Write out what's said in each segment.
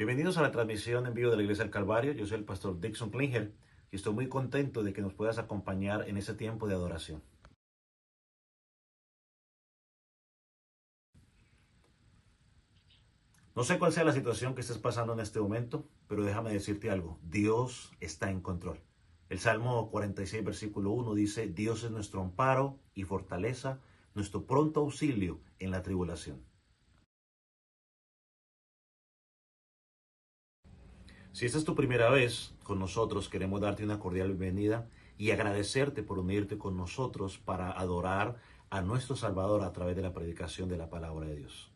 Bienvenidos a la transmisión en vivo de la Iglesia del Calvario. Yo soy el pastor Dixon Klinger y estoy muy contento de que nos puedas acompañar en este tiempo de adoración. No sé cuál sea la situación que estés pasando en este momento, pero déjame decirte algo. Dios está en control. El Salmo 46, versículo 1 dice, Dios es nuestro amparo y fortaleza, nuestro pronto auxilio en la tribulación. Si esta es tu primera vez con nosotros, queremos darte una cordial bienvenida y agradecerte por unirte con nosotros para adorar a nuestro Salvador a través de la predicación de la palabra de Dios.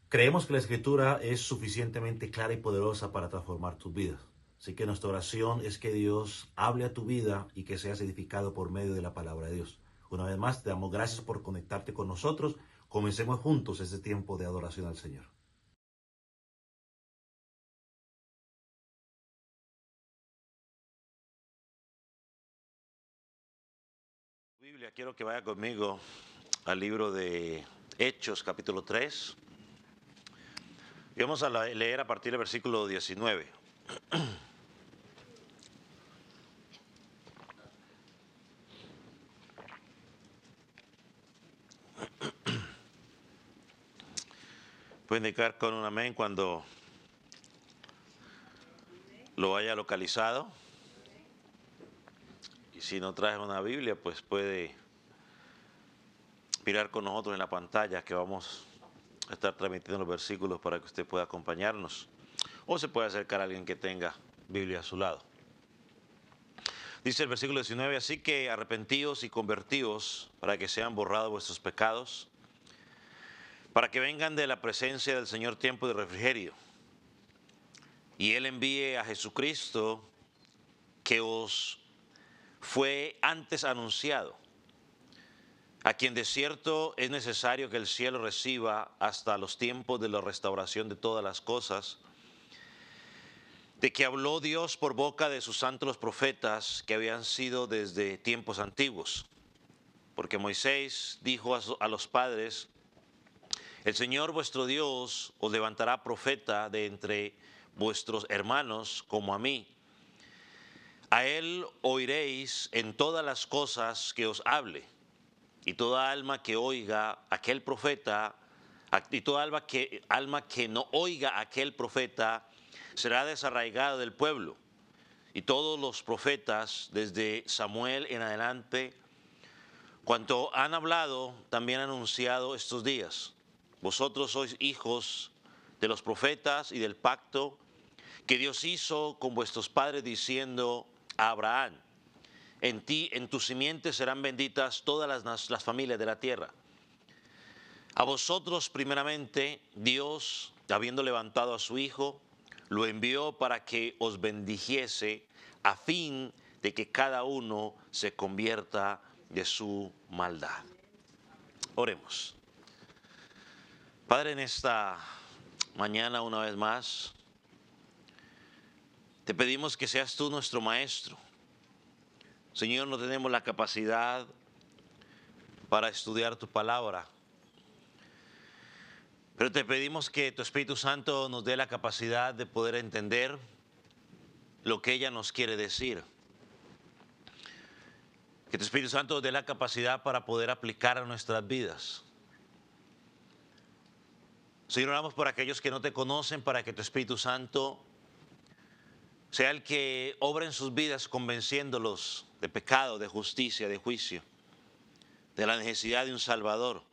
Creemos que la Escritura es suficientemente clara y poderosa para transformar tus vidas. Así que nuestra oración es que Dios hable a tu vida y que seas edificado por medio de la palabra de Dios. Una vez más, te damos gracias por conectarte con nosotros. Comencemos juntos este tiempo de adoración al Señor. Biblia, quiero que vaya conmigo al libro de Hechos, capítulo 3. Y vamos a leer a partir del versículo 19. Puede indicar con un amén cuando lo haya localizado. Y si no trae una Biblia, pues puede mirar con nosotros en la pantalla que vamos a estar transmitiendo los versículos para que usted pueda acompañarnos. O se puede acercar a alguien que tenga Biblia a su lado. Dice el versículo 19, así que arrepentíos y convertíos para que sean borrados vuestros pecados, para que vengan de la presencia del Señor tiempo de refrigerio. Y Él envíe a Jesucristo que os fue antes anunciado, a quien de cierto es necesario que el cielo reciba hasta los tiempos de la restauración de todas las cosas, de que habló Dios por boca de sus santos los profetas que habían sido desde tiempos antiguos. Porque Moisés dijo a los padres, el Señor vuestro Dios os levantará profeta de entre vuestros hermanos como a mí. A él oiréis en todas las cosas que os hable, y toda alma que oiga aquel profeta, y toda alma que no oiga aquel profeta, será desarraigada del pueblo. Y todos los profetas, desde Samuel en adelante, cuanto han hablado, también han anunciado estos días. Vosotros sois hijos de los profetas y del pacto que Dios hizo con vuestros padres diciendo a Abraham, en ti, en tu simiente serán benditas todas las familias de la tierra. A vosotros primeramente Dios, habiendo levantado a su Hijo, lo envió para que os bendijese a fin de que cada uno se convierta de su maldad. Oremos. Padre, en esta mañana una vez más, te pedimos que seas tú nuestro maestro. Señor, no tenemos la capacidad para estudiar tu palabra, pero te pedimos que tu Espíritu Santo nos dé la capacidad de poder entender lo que ella nos quiere decir. Que tu Espíritu Santo nos dé la capacidad para poder aplicar a nuestras vidas. Señor, oramos por aquellos que no te conocen, para que tu Espíritu Santo sea el que obra en sus vidas convenciéndolos de pecado, de justicia, de juicio, de la necesidad de un Salvador.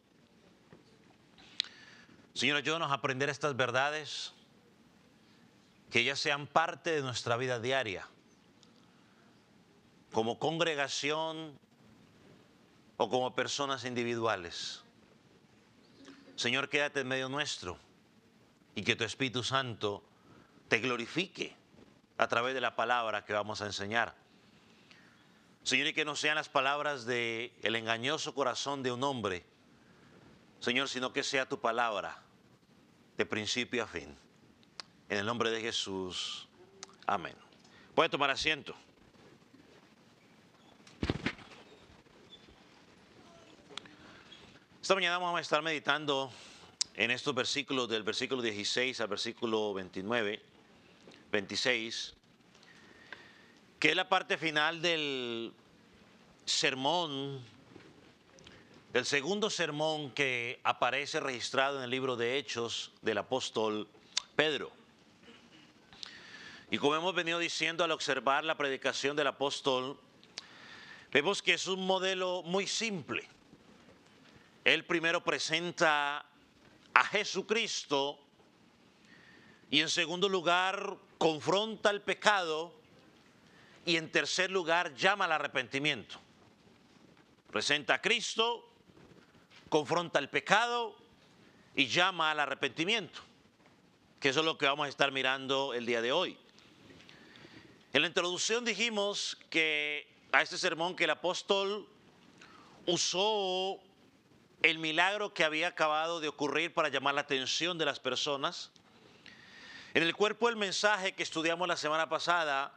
Señor, ayúdanos a aprender estas verdades, que ellas sean parte de nuestra vida diaria, como congregación o como personas individuales. Señor, quédate en medio nuestro y que tu Espíritu Santo te glorifique a través de la palabra que vamos a enseñar. Señor, y que no sean las palabras del engañoso corazón de un hombre, Señor, sino que sea tu palabra de principio a fin. En el nombre de Jesús. Amén. Puede tomar asiento. Esta mañana vamos a estar meditando en estos versículos, del versículo 16 al versículo 26, que es la parte final del sermón, del segundo sermón que aparece registrado en el libro de Hechos del apóstol Pedro. Y como hemos venido diciendo al observar la predicación del apóstol, vemos que es un modelo muy simple. Él primero presenta a Jesucristo y en segundo lugar confronta el pecado y en tercer lugar llama al arrepentimiento. Presenta a Cristo, confronta el pecado y llama al arrepentimiento, que eso es lo que vamos a estar mirando el día de hoy. En la introducción dijimos que a este sermón que el apóstol usó el milagro que había acabado de ocurrir para llamar la atención de las personas. En el cuerpo del mensaje que estudiamos la semana pasada,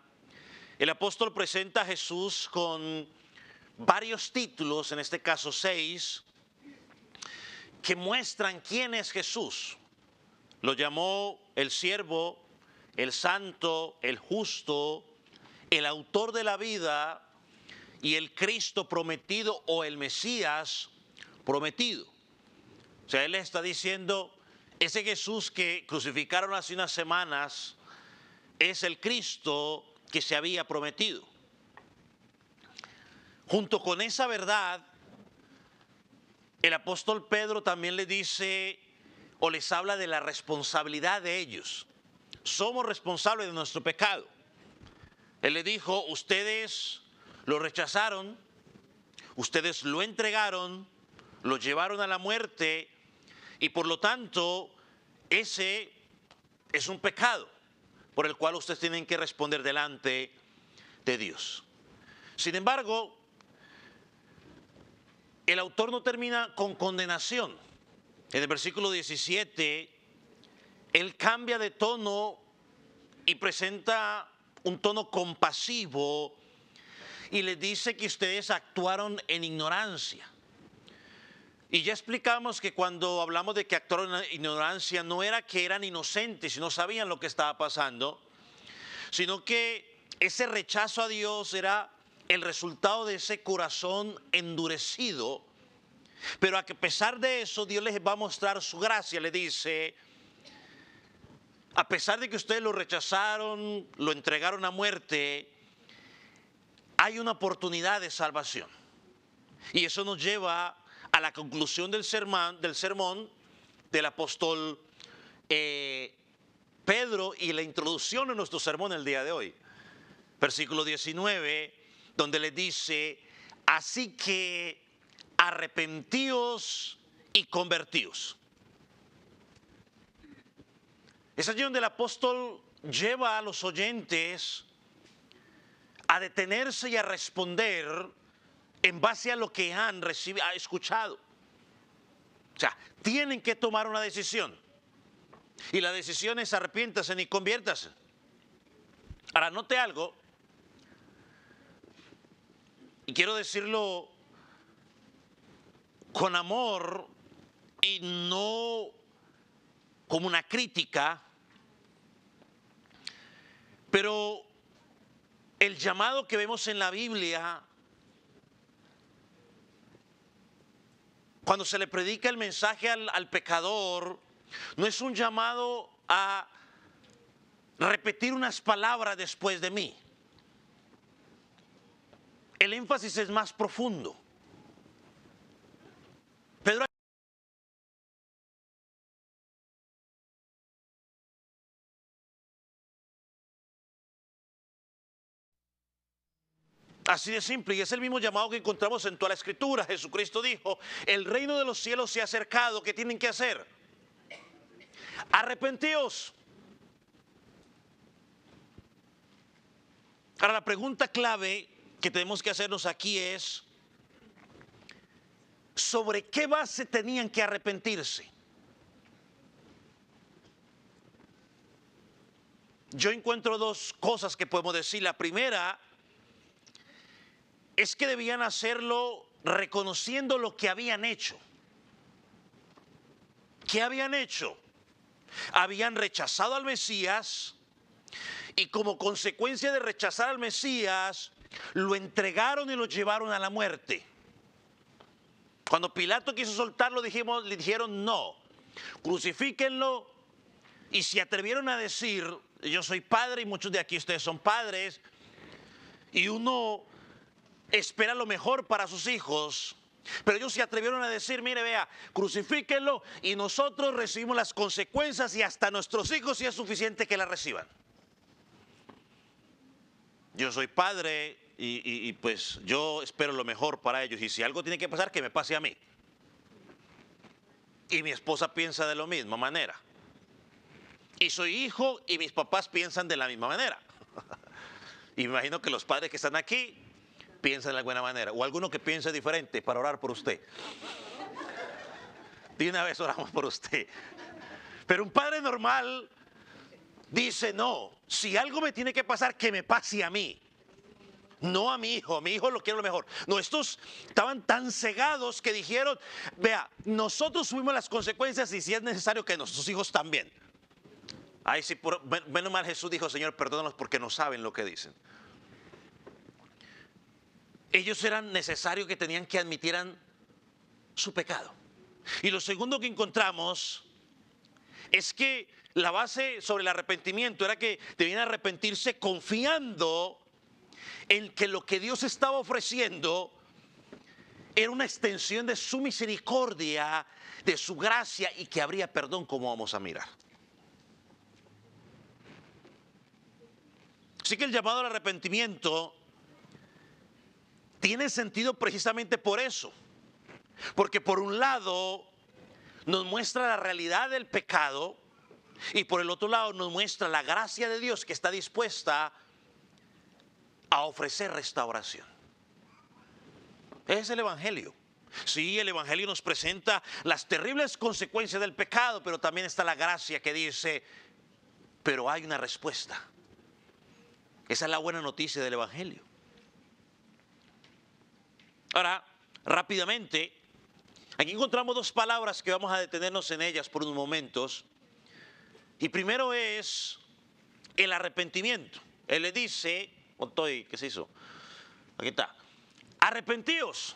el apóstol presenta a Jesús con varios títulos, en este caso 6, que muestran quién es Jesús. Lo llamó el siervo, el santo, el justo, el autor de la vida y el Cristo prometido o el Mesías prometido. O sea, él le está diciendo, ese Jesús que crucificaron hace unas semanas es el Cristo que se había prometido. Junto con esa verdad, el apóstol Pedro también le dice o les habla de la responsabilidad de ellos. Somos responsables de nuestro pecado. Él le dijo, ustedes lo rechazaron, ustedes lo entregaron, lo llevaron a la muerte y por lo tanto ese es un pecado por el cual ustedes tienen que responder delante de Dios. Sin embargo, el autor no termina con condenación. En el versículo 17, él cambia de tono y presenta un tono compasivo y les dice que ustedes actuaron en ignorancia. Y ya explicamos que cuando hablamos de que actuaron en ignorancia no era que eran inocentes y no sabían lo que estaba pasando, sino que ese rechazo a Dios era el resultado de ese corazón endurecido. Pero a pesar de eso, Dios les va a mostrar su gracia. Le dice, a pesar de que ustedes lo rechazaron, lo entregaron a muerte, hay una oportunidad de salvación. Y eso nos lleva a la conclusión del sermón del apóstol Pedro y la introducción de nuestro sermón el día de hoy. Versículo 19, donde le dice, así que arrepentíos y convertíos. Es allí donde el apóstol lleva a los oyentes a detenerse y a responder en base a lo que han escuchado. O sea, tienen que tomar una decisión. Y la decisión es arrepiéntase y conviértase. Ahora, note algo, y quiero decirlo con amor y no como una crítica, pero el llamado que vemos en la Biblia, cuando se le predica el mensaje al pecador, no es un llamado a repetir unas palabras después de mí. El énfasis es más profundo. Pedro así de simple, y es el mismo llamado que encontramos en toda la Escritura. Jesucristo dijo, el reino de los cielos se ha acercado, ¿qué tienen que hacer? Arrepentíos. Ahora la pregunta clave que tenemos que hacernos aquí es, ¿sobre qué base tenían que arrepentirse? Yo encuentro dos cosas que podemos decir. La primera es que debían hacerlo reconociendo lo que habían hecho. ¿Qué habían hecho? Habían rechazado al Mesías y como consecuencia de rechazar al Mesías, lo entregaron y lo llevaron a la muerte. Cuando Pilato quiso soltarlo, le dijeron no, crucifíquenlo. Y se atrevieron a decir, yo soy padre y muchos de aquí ustedes son padres, y uno espera lo mejor para sus hijos, pero ellos se atrevieron a decir, mire, vea, crucifíquenlo y nosotros recibimos las consecuencias y hasta nuestros hijos si es suficiente que las reciban. Yo soy padre y pues yo espero lo mejor para ellos y si algo tiene que pasar, que me pase a mí. Y mi esposa piensa de la misma manera. Y soy hijo y mis papás piensan de la misma manera. Y me imagino que los padres que están aquí piensan de alguna manera. O alguno que piense diferente para orar por usted. De una vez oramos por usted. Pero un padre normal dice, no, si algo me tiene que pasar, que me pase a mí. No a mi hijo lo quiero lo mejor. No, estos estaban tan cegados que dijeron, vea, nosotros subimos las consecuencias y si es necesario que nuestros hijos también. Ay, sí, menos mal Jesús dijo, Señor, perdónanos porque no saben lo que dicen. Ellos eran necesarios que tenían que admitieran su pecado. Y lo segundo que encontramos es que la base sobre el arrepentimiento era que debían arrepentirse confiando en que lo que Dios estaba ofreciendo era una extensión de su misericordia, de su gracia y que habría perdón, como vamos a mirar. Así que el llamado al arrepentimiento tiene sentido precisamente por eso. Porque por un lado nos muestra la realidad del pecado y por el otro lado nos muestra la gracia de Dios que está dispuesta a ofrecer restauración. Ese es el Evangelio. Sí, el Evangelio nos presenta las terribles consecuencias del pecado, pero también está la gracia que dice, pero hay una respuesta. Esa es la buena noticia del Evangelio. Ahora, rápidamente, aquí encontramos dos palabras que vamos a detenernos en ellas por unos momentos. Y primero es el arrepentimiento. Él le dice, ¿qué se hizo? Aquí está. Arrepentíos.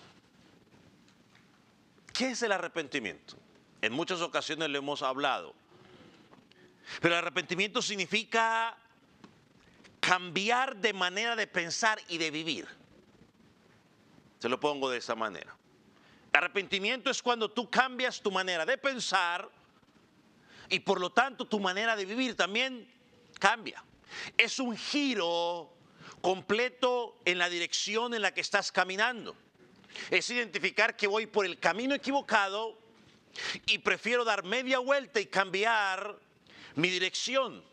¿Qué es el arrepentimiento? En muchas ocasiones lo hemos hablado. Pero el arrepentimiento significa cambiar de manera de pensar y de vivir. Se lo pongo de esa manera. Arrepentimiento es cuando tú cambias tu manera de pensar y por lo tanto tu manera de vivir también cambia. Es un giro completo en la dirección en la que estás caminando. Es identificar que voy por el camino equivocado y prefiero dar media vuelta y cambiar mi dirección.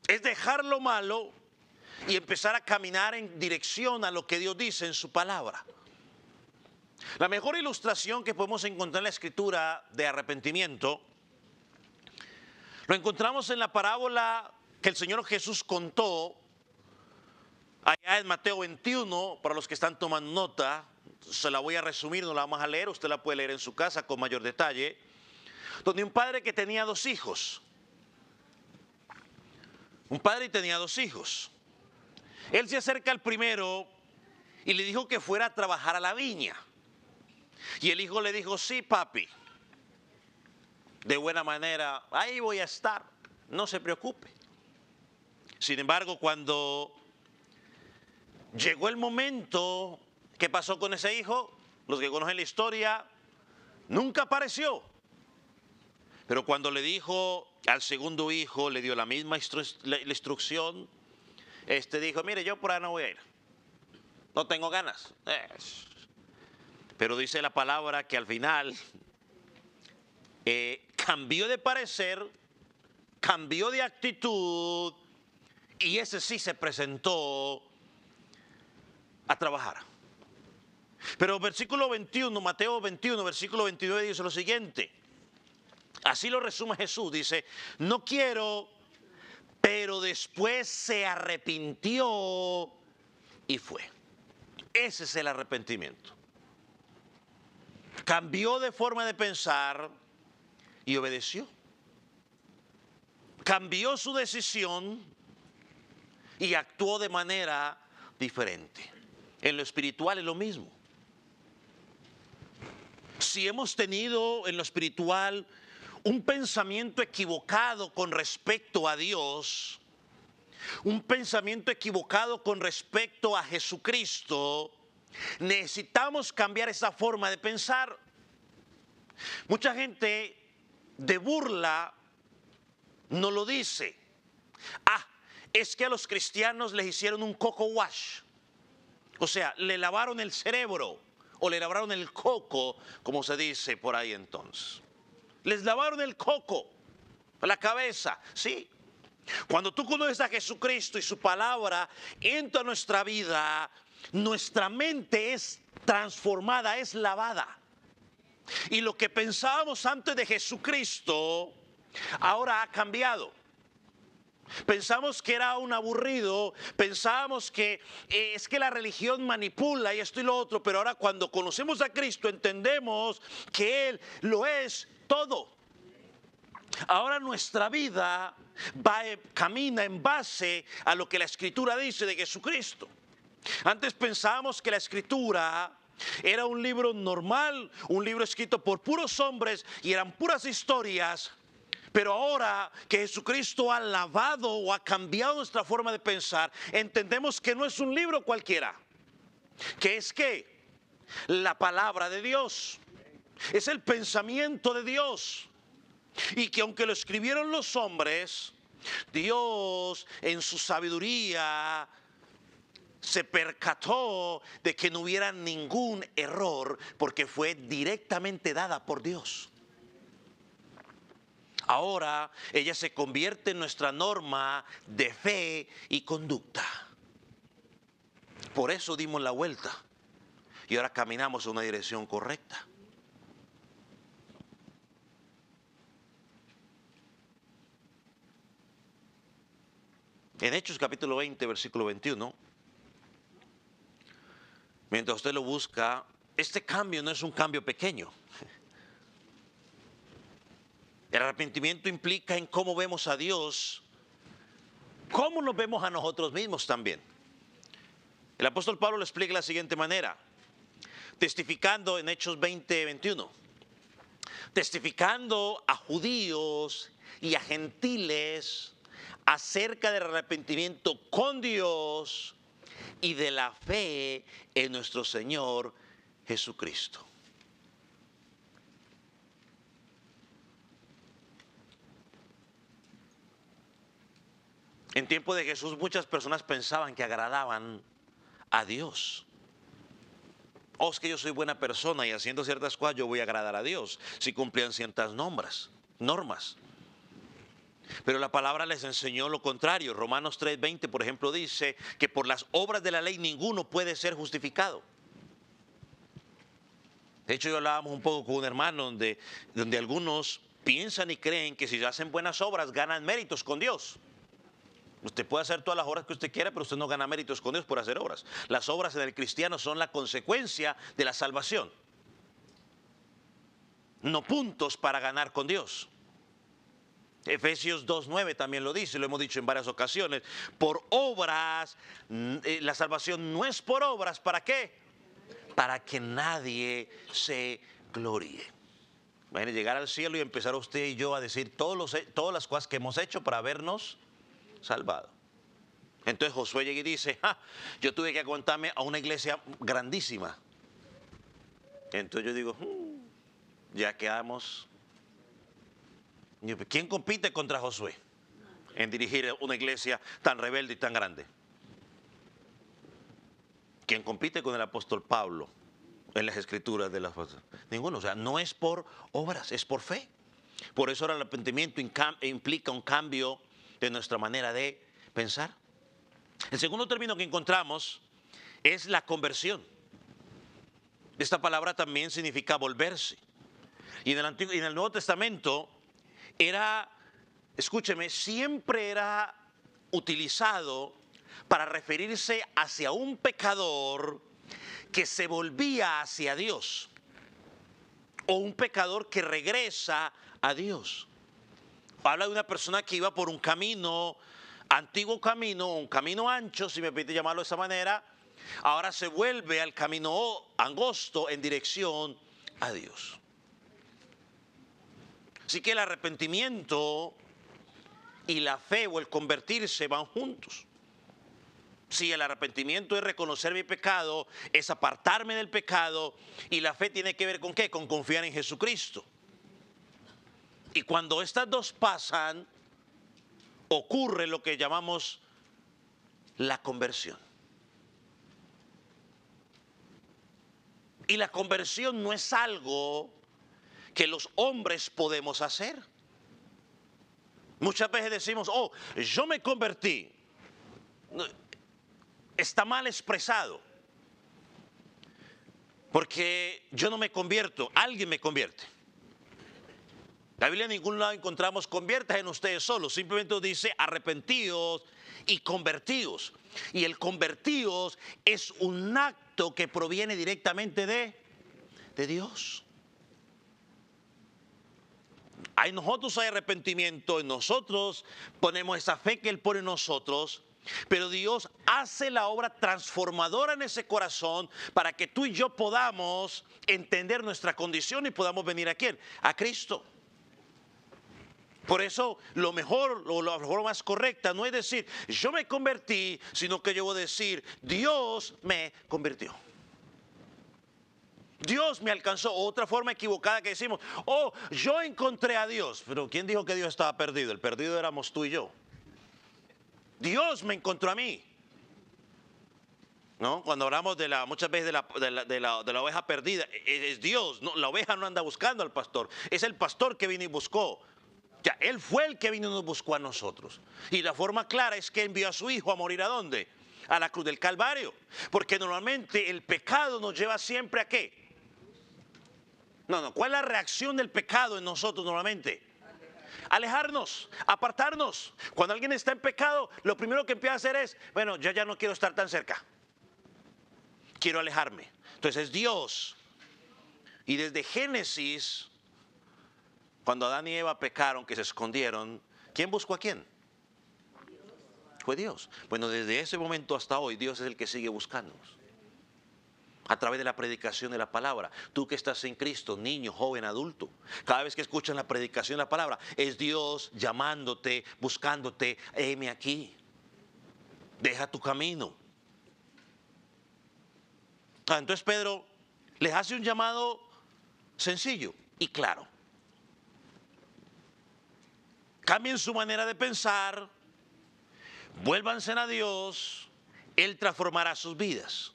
Es dejar lo malo y empezar a caminar en dirección a lo que Dios dice en su palabra. La mejor ilustración que podemos encontrar en la escritura de arrepentimiento lo encontramos en la parábola que el Señor Jesús contó allá en Mateo 21, para los que están tomando nota, se la voy a resumir, no la vamos a leer, usted la puede leer en su casa con mayor detalle, donde un padre que tenía dos hijos, tenía dos hijos. Él se acerca al primero y le dijo que fuera a trabajar a la viña. Y el hijo le dijo, sí, papi, de buena manera, ahí voy a estar, no se preocupe. Sin embargo, cuando llegó el momento, ¿qué pasó con ese hijo? Los que conocen la historia, nunca apareció. Pero cuando le dijo al segundo hijo, le dio la misma la instrucción, dijo, mire, yo por ahí no voy a ir, no tengo ganas. Pero dice la palabra que al final cambió de parecer, cambió de actitud y ese sí se presentó a trabajar. Pero versículo 21, Mateo 21, versículo 29 dice lo siguiente. Así lo resume Jesús, dice, no quiero, pero después se arrepintió y fue. Ese es el arrepentimiento. Cambió de forma de pensar y obedeció. Cambió su decisión y actuó de manera diferente. En lo espiritual es lo mismo. Si hemos tenido en lo espiritual un pensamiento equivocado con respecto a Dios, un pensamiento equivocado con respecto a Jesucristo, necesitamos cambiar esa forma de pensar. Mucha gente de burla no lo dice. Es que a los cristianos les hicieron un coco wash. O sea, le lavaron el cerebro o le lavaron el coco, como se dice por ahí entonces. Les lavaron el coco, la cabeza, ¿sí? Cuando tú conoces a Jesucristo y su palabra entra a nuestra vida, nuestra mente es transformada, es lavada. Y lo que pensábamos antes de Jesucristo, ahora ha cambiado. Pensamos que era un aburrido, pensábamos que es que la religión manipula y esto y lo otro, pero ahora cuando conocemos a Cristo entendemos que Él lo es todo. Ahora nuestra vida camina en base a lo que la Escritura dice de Jesucristo. Antes pensábamos que la Escritura era un libro normal, un libro escrito por puros hombres y eran puras historias. Pero ahora que Jesucristo ha lavado o ha cambiado nuestra forma de pensar, entendemos que no es un libro cualquiera. Que es que la palabra de Dios es el pensamiento de Dios. Y que aunque lo escribieron los hombres, Dios en su sabiduría se percató de que no hubiera ningún error porque fue directamente dada por Dios. Ahora ella se convierte en nuestra norma de fe y conducta. Por eso dimos la vuelta y ahora caminamos en una dirección correcta. En Hechos capítulo 20, versículo 21, mientras usted lo busca, este cambio no es un cambio pequeño. El arrepentimiento implica en cómo vemos a Dios, cómo nos vemos a nosotros mismos también. El apóstol Pablo lo explica de la siguiente manera, testificando en Hechos 20, 21, testificando a judíos y a gentiles acerca del arrepentimiento con Dios y de la fe en nuestro Señor Jesucristo. En tiempo de Jesús muchas personas pensaban que agradaban a Dios. Es que yo soy buena persona y haciendo ciertas cosas yo voy a agradar a Dios si cumplían ciertas normas. Pero la palabra les enseñó lo contrario. Romanos 3:20, por ejemplo, dice que por las obras de la ley ninguno puede ser justificado. De hecho, yo hablábamos un poco con un hermano donde algunos piensan y creen que si hacen buenas obras ganan méritos con Dios. Usted puede hacer todas las obras que usted quiera, pero usted no gana méritos con Dios por hacer obras. Las obras en el cristiano son la consecuencia de la salvación, no puntos para ganar con Dios. Efesios 2:9 también lo dice, lo hemos dicho en varias ocasiones. Por obras, la salvación no es por obras, ¿para qué? Para que nadie se gloríe. Bueno, llegar al cielo y empezar usted y yo a decir todas las cosas que hemos hecho para habernos salvado. Entonces Josué llega y dice, yo tuve que aguantarme a una iglesia grandísima. Entonces yo digo, ya quedamos. ¿Quién compite contra Josué en dirigir una iglesia tan rebelde y tan grande? ¿Quién compite con el apóstol Pablo en las escrituras de las cosas? Ninguno. O sea, no es por obras, es por fe. Por eso ahora el arrepentimiento implica un cambio de nuestra manera de pensar. El segundo término que encontramos es la conversión. Esta palabra también significa volverse. Y en el Nuevo Testamento siempre era utilizado para referirse hacia un pecador que se volvía hacia Dios. o un pecador que regresa a Dios. Habla de una persona que iba por un camino, antiguo camino, un camino ancho, si me permite llamarlo de esa manera, ahora se vuelve al camino angosto en dirección a Dios. Así que el arrepentimiento y la fe o el convertirse van juntos. Si el arrepentimiento es reconocer mi pecado, es apartarme del pecado, y la fe tiene que ver con ¿qué? Con confiar en Jesucristo. Y cuando estas dos pasan, ocurre lo que llamamos la conversión. Y la conversión no es algo que los hombres podemos hacer. Muchas veces decimos, oh, yo me convertí. Está mal expresado. Porque yo no me convierto, alguien me convierte. La Biblia en ningún lado encontramos conviertas en ustedes solos. Simplemente dice arrepentidos y convertidos. Y el convertidos es un acto que proviene directamente de Dios. En nosotros hay arrepentimiento, en nosotros ponemos esa fe que Él pone en nosotros, pero Dios hace la obra transformadora en ese corazón para que tú y yo podamos entender nuestra condición y podamos venir ¿a quién? A Cristo. Por eso lo mejor, o la forma más correcta no es decir yo me convertí, sino que yo voy a decir Dios me convirtió. Dios me alcanzó. Otra forma equivocada que decimos, oh, yo encontré a Dios. Pero ¿quién dijo que Dios estaba perdido? El perdido éramos tú y yo. Dios me encontró a mí. ¿No? Cuando hablamos muchas veces de la oveja perdida, es Dios. No, la oveja no anda buscando al pastor. Es el pastor que vino y buscó. Ya, Él fue el que vino y nos buscó a nosotros. Y la forma clara es que envió a su hijo a morir ¿a dónde? A la cruz del Calvario. Porque normalmente el pecado nos lleva siempre ¿a qué? No, ¿cuál es la reacción del pecado en nosotros normalmente? Alejarnos, apartarnos. Cuando alguien está en pecado, lo primero que empieza a hacer es, bueno, yo ya no quiero estar tan cerca. Quiero alejarme. Entonces es Dios. Y desde Génesis, cuando Adán y Eva pecaron, que se escondieron, ¿quién buscó a quién? Fue Dios. Bueno, desde ese momento hasta hoy, Dios es el que sigue buscándonos. A través de la predicación de la palabra. Tú que estás en Cristo, niño, joven, adulto, cada vez que escuchan la predicación de la palabra, es Dios llamándote, buscándote, heme aquí. Deja tu camino. Entonces Pedro les hace un llamado sencillo y claro. Cambien su manera de pensar, vuélvanse a Dios, Él transformará sus vidas.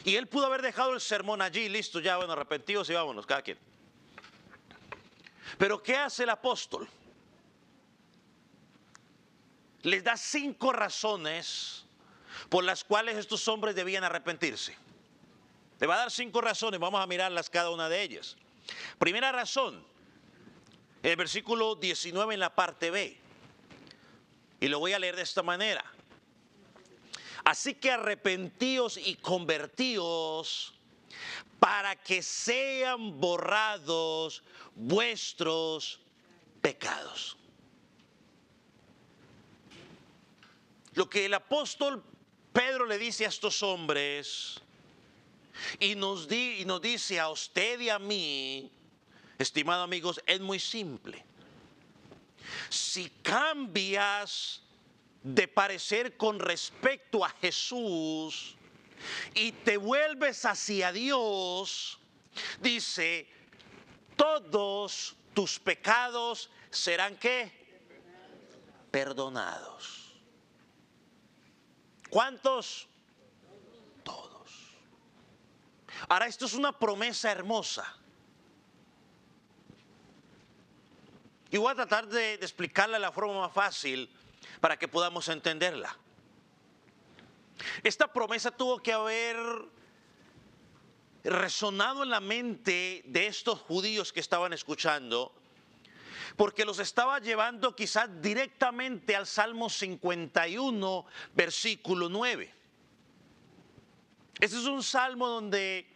Y él pudo haber dejado el sermón allí, listo, ya, bueno, arrepentidos y vámonos, cada quien. Pero ¿qué hace el apóstol? Les da 5 razones por las cuales estos hombres debían arrepentirse. Le va a dar 5 razones, vamos a mirarlas cada una de ellas. Primera razón, el versículo 19 en la parte B. Y lo voy a leer de esta manera. Así que arrepentíos y convertíos para que sean borrados vuestros pecados. Lo que el apóstol Pedro le dice a estos hombres y nos dice a usted y a mí, estimados amigos, es muy simple. Si cambias de parecer con respecto a Jesús y te vuelves hacia Dios, dice, todos tus pecados serán ¿qué? Perdonados. ¿Cuántos? Todos. Ahora esto es una promesa hermosa. Y voy a tratar de explicarla de la forma más fácil para que podamos entenderla. Esta promesa tuvo que haber resonado en la mente de estos judíos que estaban escuchando, porque los estaba llevando quizás directamente al Salmo 51, versículo 9. Este es un salmo donde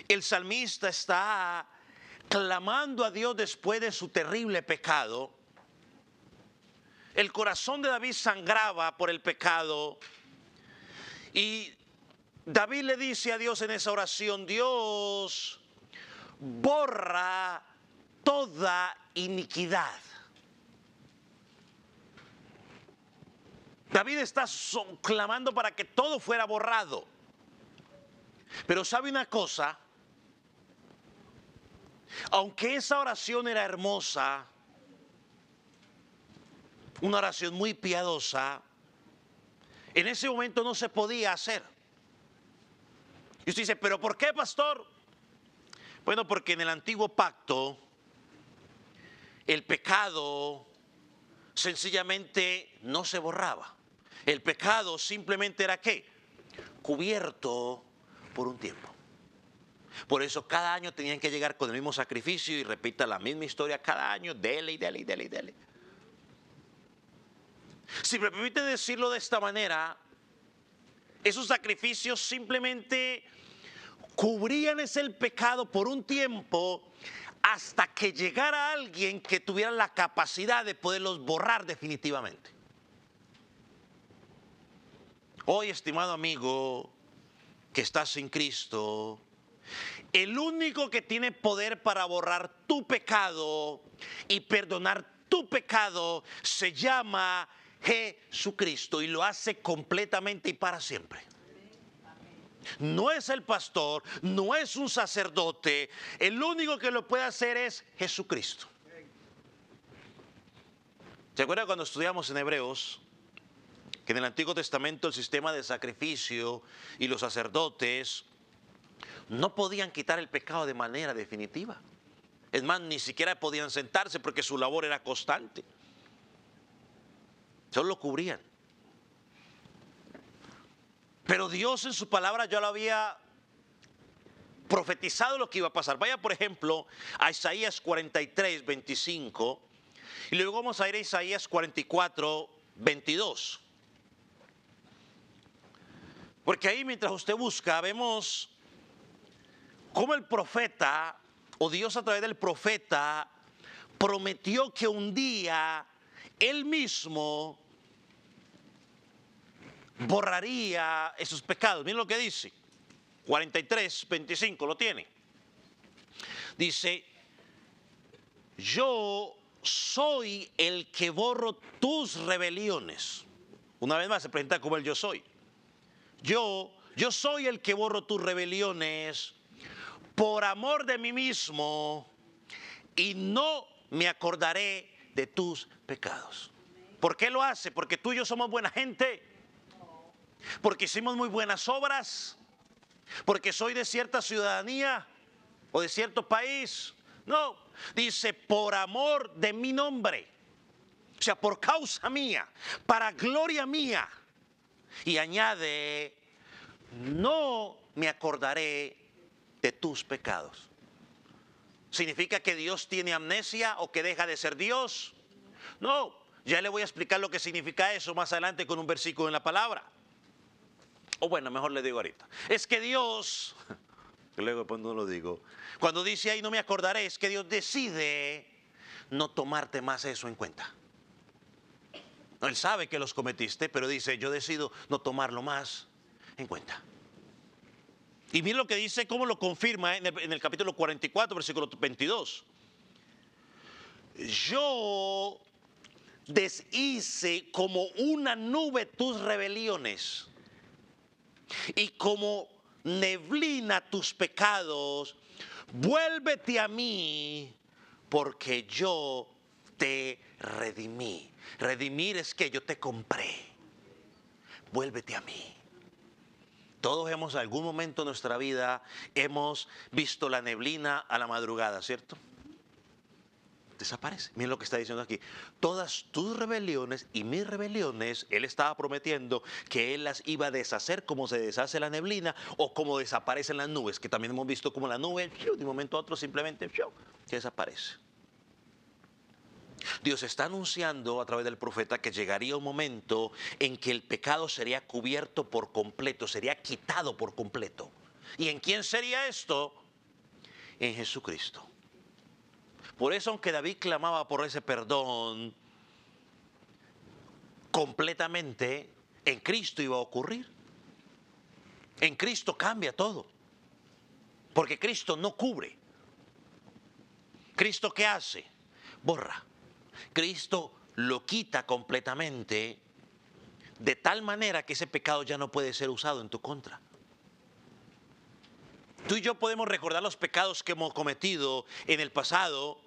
El salmista está clamando a Dios después de su terrible pecado. El corazón de David sangraba por el pecado. Y David le dice a Dios en esa oración: Dios, borra toda iniquidad. David está clamando para que todo fuera borrado. Pero ¿sabe una cosa? Aunque esa oración era hermosa, una oración muy piadosa, en ese momento no se podía hacer. Y usted dice: ¿pero por qué, pastor? Bueno, porque en el antiguo pacto el pecado sencillamente no se borraba. El pecado simplemente era ¿qué? Cubierto por un tiempo. Por eso cada año tenían que llegar con el mismo sacrificio y repita la misma historia cada año, dele y dele y dele y dele. Si me permite decirlo de esta manera, esos sacrificios simplemente cubrían ese pecado por un tiempo hasta que llegara alguien que tuviera la capacidad de poderlos borrar definitivamente. Hoy, estimado amigo que estás sin Cristo, el único que tiene poder para borrar tu pecado y perdonar tu pecado se llama Jesucristo, y lo hace completamente y para siempre. No es el pastor, no es un sacerdote, el único que lo puede hacer es Jesucristo. ¿Se acuerdan cuando estudiamos en Hebreos que en el Antiguo Testamento el sistema de sacrificio y los sacerdotes no podían quitar el pecado de manera definitiva? Es más, ni siquiera podían sentarse porque su labor era constante. Solo lo cubrían. Pero Dios en su palabra ya lo había profetizado lo que iba a pasar. Vaya, por ejemplo, a Isaías 43, 25. Y luego vamos a ir a Isaías 44, 22. Porque ahí, mientras usted busca, vemos cómo el profeta, o Dios a través del profeta, prometió que un día Él mismo borraría esos pecados. Miren lo que dice. 43, 25, lo tiene. Dice: yo soy el que borro tus rebeliones. Una vez más se presenta como el yo soy. Yo soy el que borro tus rebeliones por amor de mí mismo, y no me acordaré de tus pecados. ¿Por qué lo hace? ¿Porque tú y yo somos buena gente? ¿Porque hicimos muy buenas obras? ¿Porque soy de cierta ciudadanía o de cierto país? No, dice por amor de mi nombre. O sea, por causa mía, para gloria mía. Y añade: no me acordaré de tus pecados. ¿Significa que Dios tiene amnesia o que deja de ser Dios? No, ya le voy a explicar lo que significa eso más adelante con un versículo en la palabra. O bueno, mejor le digo ahorita. Es que Dios, que luego después no lo digo, cuando dice ahí no me acordaré, es que Dios decide no tomarte más eso en cuenta. Él sabe que los cometiste, pero dice: yo decido no tomarlo más en cuenta. Y miren lo que dice, cómo lo confirma en el capítulo 44, versículo 22. Yo deshice como una nube tus rebeliones, y como neblina tus pecados. Vuélvete a mí, porque yo te redimí. Redimir es que yo te compré. Vuélvete a mí. Todos hemos, en algún momento de nuestra vida, hemos visto la neblina a la madrugada, ¿cierto? Desaparece. Miren lo que está diciendo aquí. Todas tus rebeliones y mis rebeliones, Él estaba prometiendo que Él las iba a deshacer como se deshace la neblina o como desaparecen las nubes, que también hemos visto como la nube de un momento a otro simplemente que desaparece. Dios está anunciando a través del profeta que llegaría un momento en que el pecado sería cubierto por completo, sería quitado por completo. ¿Y en quién sería esto? en Jesucristo. Por eso, aunque David clamaba por ese perdón, completamente en Cristo iba a ocurrir. En Cristo cambia todo. Porque Cristo no cubre. ¿Cristo qué hace? Borra. Cristo lo quita completamente, de tal manera que ese pecado ya no puede ser usado en tu contra. Tú y yo podemos recordar los pecados que hemos cometido en el pasado,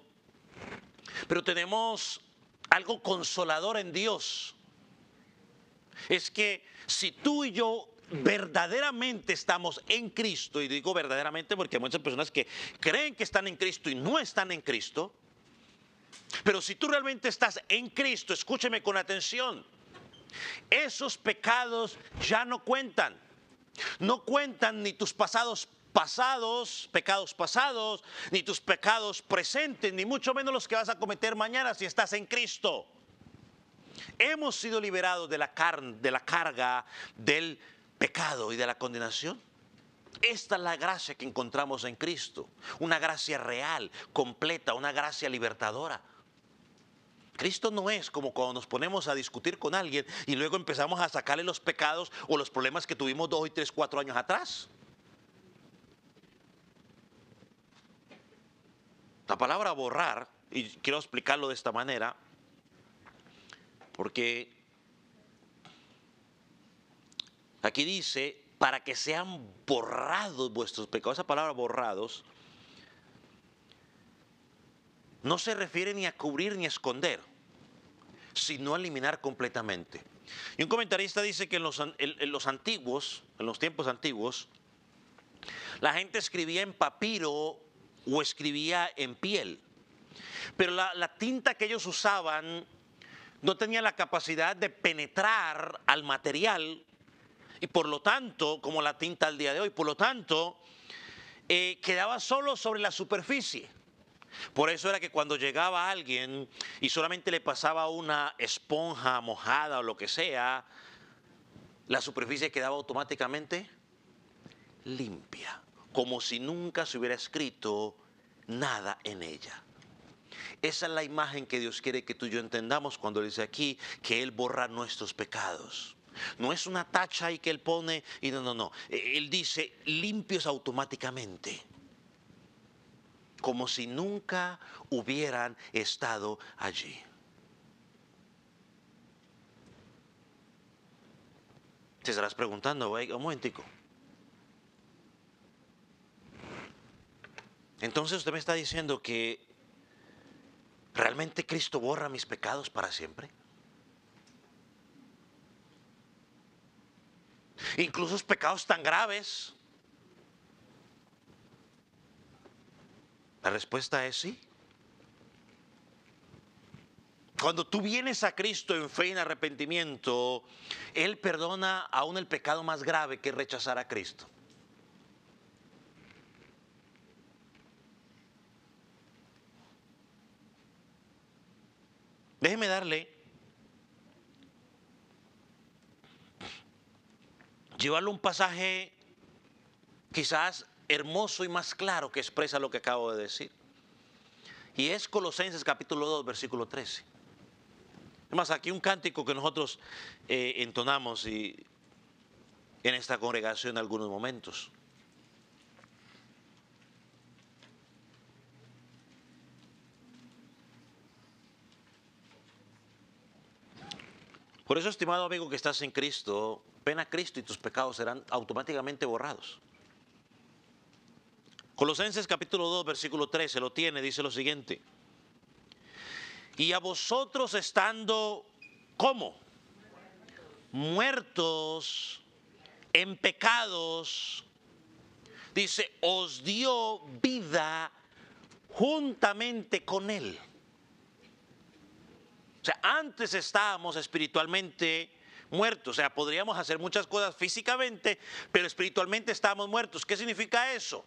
pero tenemos algo consolador en Dios. Es que si tú y yo verdaderamente estamos en Cristo, y digo verdaderamente porque hay muchas personas que creen que están en Cristo y no están en Cristo, pero si tú realmente estás en Cristo, escúcheme con atención, esos pecados ya no cuentan. No cuentan ni tus pecados pasados, ni tus pecados presentes, ni mucho menos los que vas a cometer mañana si estás en Cristo. Hemos sido liberados de la carga del pecado y de la condenación. Esta es la gracia que encontramos en Cristo, una gracia real, completa, una gracia libertadora. Cristo no es como cuando nos ponemos a discutir con alguien y luego empezamos a sacarle los pecados o los problemas que tuvimos 2, 3, 4 años atrás. La palabra borrar, y quiero explicarlo de esta manera, porque aquí dice, para que sean borrados vuestros pecados. Esa palabra borrados no se refiere ni a cubrir ni a esconder, sino a eliminar completamente. Y un comentarista dice que en los tiempos antiguos, la gente escribía en papiro o escribía en piel. Pero la tinta que ellos usaban no tenía la capacidad de penetrar al material, y por lo tanto, como la tinta al día de hoy, por lo tanto, quedaba solo sobre la superficie. Por eso era que cuando llegaba alguien y solamente le pasaba una esponja mojada o lo que sea, la superficie quedaba automáticamente limpia, como si nunca se hubiera escrito nada en ella. Esa es la imagen que Dios quiere que tú y yo entendamos cuando dice aquí que Él borra nuestros pecados. No es una tacha ahí que Él pone y no. Él dice limpios automáticamente, como si nunca hubieran estado allí. Te estarás preguntando, un momentico. Entonces usted me está diciendo que ¿realmente Cristo borra mis pecados para siempre? Incluso los pecados tan graves. La respuesta es sí. Cuando tú vienes a Cristo en fe y en arrepentimiento, Él perdona aún el pecado más grave, que es rechazar a Cristo. Déjeme llevarle un pasaje quizás hermoso y más claro que expresa lo que acabo de decir. Y es Colosenses capítulo 2, versículo 13. Además, aquí un cántico que nosotros entonamos en esta congregación en algunos momentos. Por eso, estimado amigo que estás en Cristo, ven a Cristo y tus pecados serán automáticamente borrados. Colosenses capítulo 2, versículo 13, lo tiene, dice lo siguiente. Y a vosotros estando, ¿cómo? Muertos en pecados, dice, os dio vida juntamente con Él. O sea, antes estábamos espiritualmente muertos. O sea, podríamos hacer muchas cosas físicamente, pero espiritualmente estábamos muertos. ¿Qué significa eso?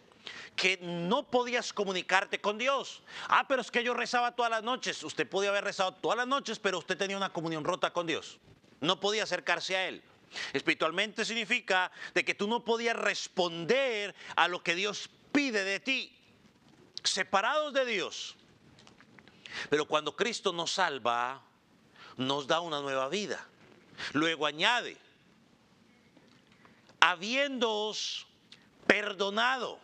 Que no podías comunicarte con Dios. Pero es que yo rezaba todas las noches. Usted podía haber rezado todas las noches, pero usted tenía una comunión rota con Dios. No podía acercarse a Él. Espiritualmente significa de que tú no podías responder a lo que Dios pide de ti. separados de Dios. Pero cuando Cristo nos salva, nos da una nueva vida. Luego añade, habiéndoos perdonado.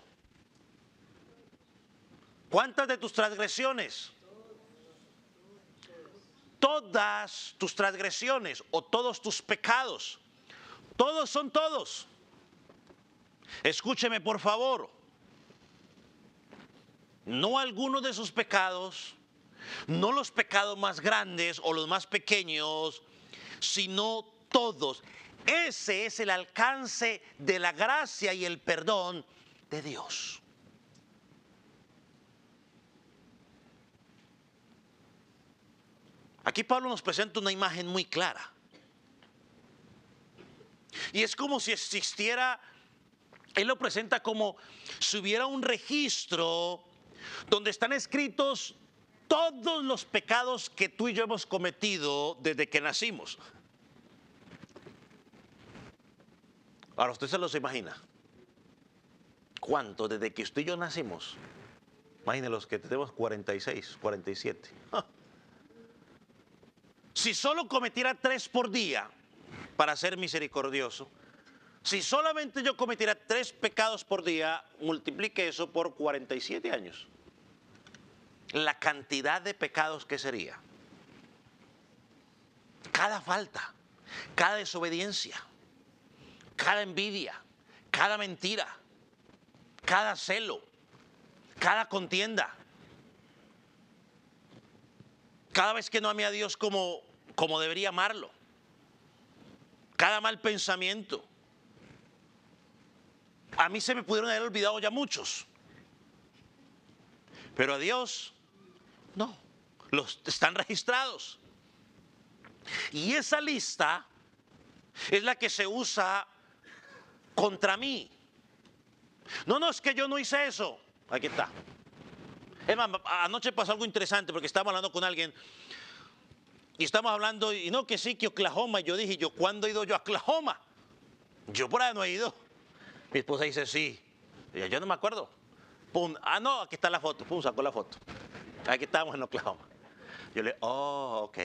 ¿Cuántas de tus transgresiones? Todas tus transgresiones o todos tus pecados. Todos son todos. Escúcheme por favor. No algunos de sus pecados, no los pecados más grandes o los más pequeños, sino todos. Ese es el alcance de la gracia y el perdón de Dios. Aquí Pablo nos presenta una imagen muy clara. Y es como si existiera, él lo presenta como si hubiera un registro donde están escritos todos los pecados que tú y yo hemos cometido desde que nacimos. Ahora usted se los imagina. ¿Cuánto desde que usted y yo nacimos? Imagine los que tenemos 46, 47. Si solo cometiera 3 por día, para ser misericordioso, si solamente yo cometiera 3 pecados por día, multiplique eso por 47 años. La cantidad de pecados que sería. Cada falta, cada desobediencia, cada envidia, cada mentira, cada celo, cada contienda. Cada vez que no amé a Dios como debería amarlo. Cada mal pensamiento. A mí se me pudieron haber olvidado ya muchos. Pero a Dios, no. Los están registrados. Y esa lista es la que se usa contra mí. No, es que yo no hice eso. Aquí está. Es más, anoche pasó algo interesante porque estábamos hablando con alguien y estamos hablando, y no, que sí, que Oklahoma. Y yo dije, ¿cuándo he ido yo a Oklahoma? Yo por ahí no he ido. Mi esposa dice, sí. Y yo no me acuerdo. Pum, no, aquí está la foto. Pum, sacó la foto. Aquí estábamos en Oklahoma. Yo le, ok.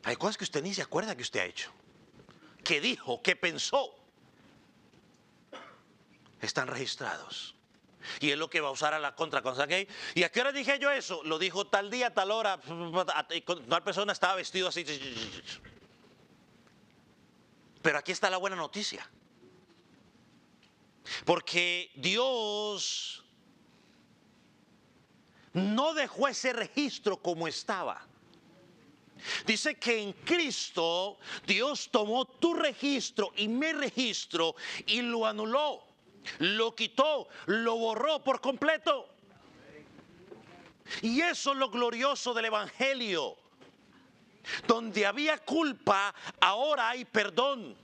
Hay cosas que usted ni se acuerda que usted ha hecho. Que dijo, que pensó. Están registrados. Y es lo que va a usar a la contra. ¿Y a qué hora dije yo eso? Lo dijo tal día, tal hora. Tal persona estaba vestido así. Pero aquí está la buena noticia. Porque Dios no dejó ese registro como estaba. Dice que en Cristo Dios tomó tu registro y mi registro y lo anuló. Lo quitó, lo borró por completo. Y eso es lo glorioso del Evangelio. Donde había culpa, ahora hay perdón.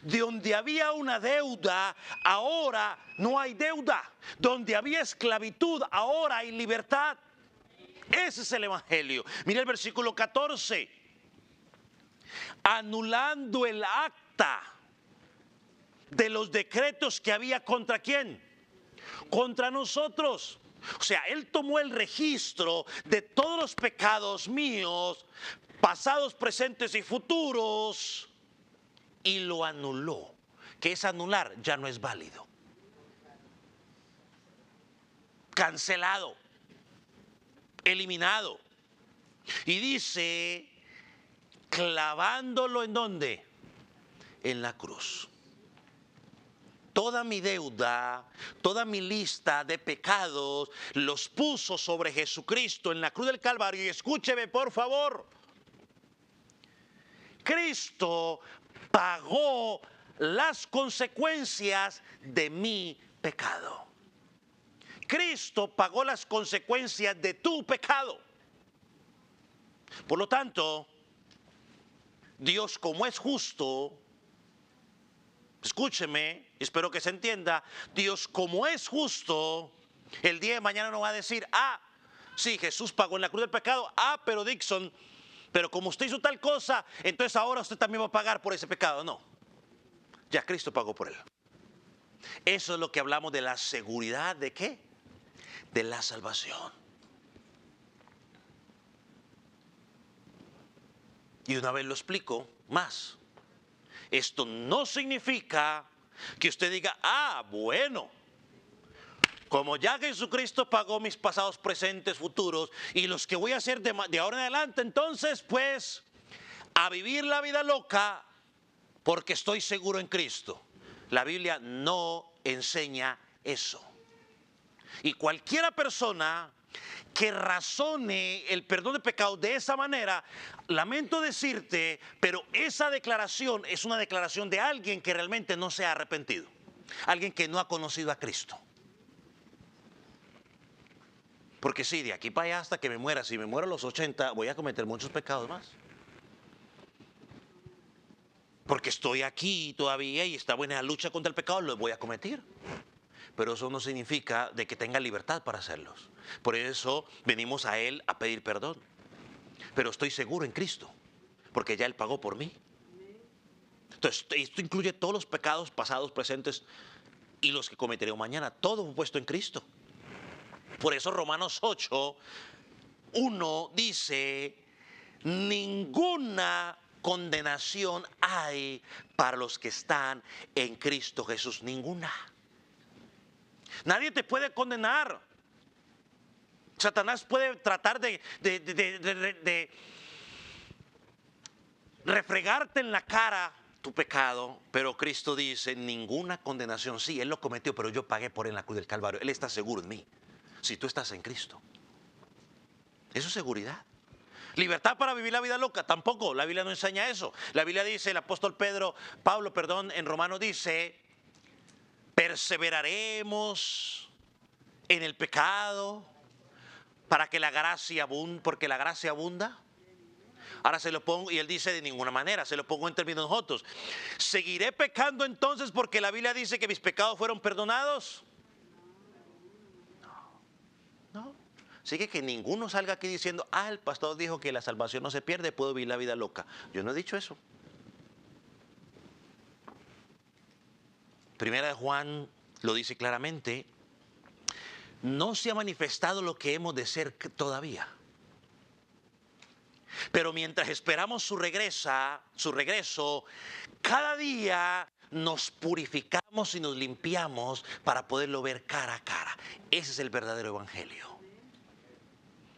Donde había una deuda, ahora no hay deuda. Donde había esclavitud, ahora hay libertad. Ese es el Evangelio. Mira el versículo 14. Anulando el acta de los decretos que había contra quién, contra nosotros. O sea, él tomó el registro de todos los pecados míos, pasados, presentes y futuros, y lo anuló. ¿Qué es anular? Ya no es válido. Cancelado. Eliminado. Y dice, clavándolo ¿en dónde? En la cruz. Toda mi deuda, toda mi lista de pecados los puso sobre Jesucristo en la cruz del Calvario. Y escúcheme por favor. Cristo pagó las consecuencias de mi pecado. Cristo pagó las consecuencias de tu pecado. Por lo tanto, Dios, como es justo, escúcheme, espero que se entienda, Dios, como es justo, el día de mañana no va a decir, sí, Jesús pagó en la cruz del pecado, pero Dixon, pero como usted hizo tal cosa, entonces ahora usted también va a pagar por ese pecado. No, ya Cristo pagó por él. Eso es lo que hablamos de la seguridad de ¿qué? De la salvación. Y una vez lo explico más. Esto no significa que usted diga, bueno, como ya Jesucristo pagó mis pasados, presentes, futuros, y los que voy a hacer de ahora en adelante, entonces pues a vivir la vida loca porque estoy seguro en Cristo. La Biblia no enseña eso. Y cualquiera persona que razone el perdón de pecados de esa manera, lamento decirte, pero esa declaración es una declaración de alguien que realmente no se ha arrepentido. Alguien que no ha conocido a Cristo. Porque sí, de aquí para allá hasta que me muera, si me muero a los 80, voy a cometer muchos pecados más. Porque estoy aquí todavía y estaba en la lucha contra el pecado, los voy a cometer. Pero eso no significa de que tenga libertad para hacerlos. Por eso venimos a Él a pedir perdón. Pero estoy seguro en Cristo, porque ya Él pagó por mí. Entonces, esto incluye todos los pecados pasados, presentes y los que cometeré mañana, todo puesto en Cristo. Por eso Romanos 8:1 dice, ninguna condenación hay para los que están en Cristo Jesús, ninguna. Nadie te puede condenar. Satanás puede tratar de refregarte en la cara tu pecado, pero Cristo dice, ninguna condenación. Sí, Él lo cometió, pero yo pagué por él en la cruz del Calvario. Él está seguro en mí. Si tú estás en Cristo. Eso es seguridad. Libertad para vivir la vida loca, tampoco. La Biblia no enseña eso. La Biblia dice, el apóstol Pablo, en Romanos dice, perseveraremos en el pecado para que la gracia abunde, porque la gracia abunda. Ahora se lo pongo, y él dice de ninguna manera, se lo pongo en términos otros. ¿Seguiré pecando entonces porque la Biblia dice que mis pecados fueron perdonados? No. Así que ninguno salga aquí diciendo, el pastor dijo que la salvación no se pierde, puedo vivir la vida loca. Yo no he dicho eso. Primera de Juan lo dice claramente, no se ha manifestado lo que hemos de ser todavía. Pero mientras esperamos su regreso, cada día nos purificamos y nos limpiamos para poderlo ver cara a cara. Ese es el verdadero evangelio.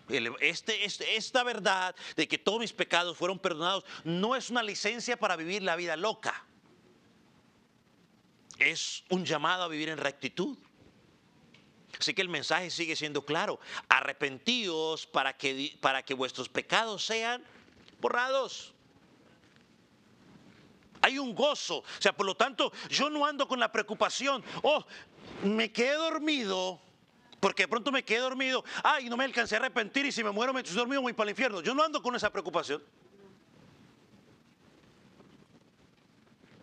Esta verdad de que todos mis pecados fueron perdonados no es una licencia para vivir la vida loca. Es un llamado a vivir en rectitud. Así que el mensaje sigue siendo claro. Arrepentíos para que vuestros pecados sean borrados. Hay un gozo. O sea, por lo tanto, yo no ando con la preocupación. Me quedé dormido. Porque de pronto me quedé dormido. Y no me alcancé a arrepentir. Y si me muero mientras estoy dormido, voy para el infierno. Yo no ando con esa preocupación.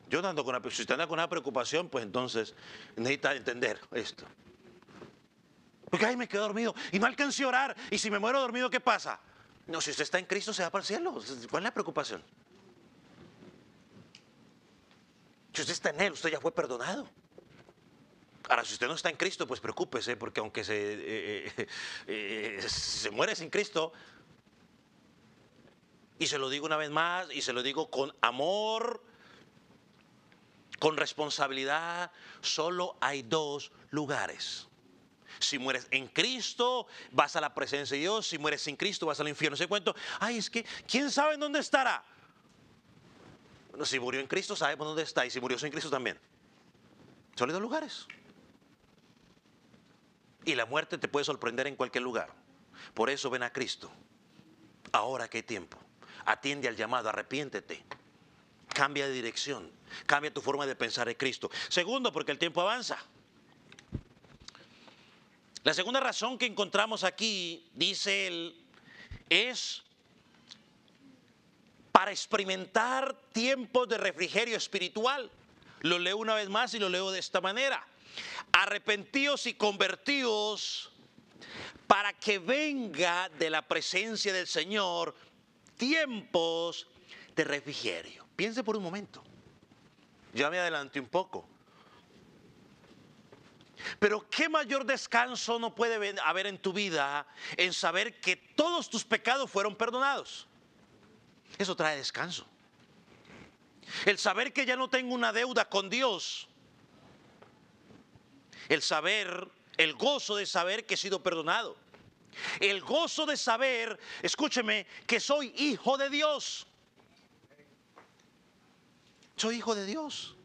Yo no ando con si usted anda con una preocupación, pues entonces necesita entender esto. Porque me quedé dormido y no alcancé a orar. Y si me muero dormido, ¿qué pasa? No, si usted está en Cristo, se va para el cielo. ¿Cuál es la preocupación? Si usted está en Él, usted ya fue perdonado. Ahora, si usted no está en Cristo, pues preocúpese, porque aunque se muere sin Cristo, y se lo digo una vez más, y se lo digo con amor, con responsabilidad, solo hay dos lugares. Si mueres en Cristo, vas a la presencia de Dios. Si mueres sin Cristo, vas al infierno. ¿Se cuento? Es que, ¿quién sabe en dónde estará? Bueno, si murió en Cristo, sabemos dónde está. Y si murió sin Cristo también. Solo hay dos lugares. Y la muerte te puede sorprender en cualquier lugar. Por eso ven a Cristo. Ahora que hay tiempo. Atiende al llamado, arrepiéntete. Cambia de dirección. Cambia tu forma de pensar en Cristo. Segundo, porque el tiempo avanza. La segunda razón que encontramos aquí, dice él, es para experimentar tiempos de refrigerio espiritual. Lo leo una vez más y lo leo de esta manera. Arrepentíos y convertíos para que venga de la presencia del Señor tiempos de refrigerio. Piense por un momento. Ya me adelanté un poco. Pero qué mayor descanso no puede haber en tu vida en saber que todos tus pecados fueron perdonados. Eso trae descanso. El saber que ya no tengo una deuda con Dios. El saber, el gozo de saber que he sido perdonado. El gozo de saber, escúcheme, que soy hijo de Dios. Soy hijo de Dios.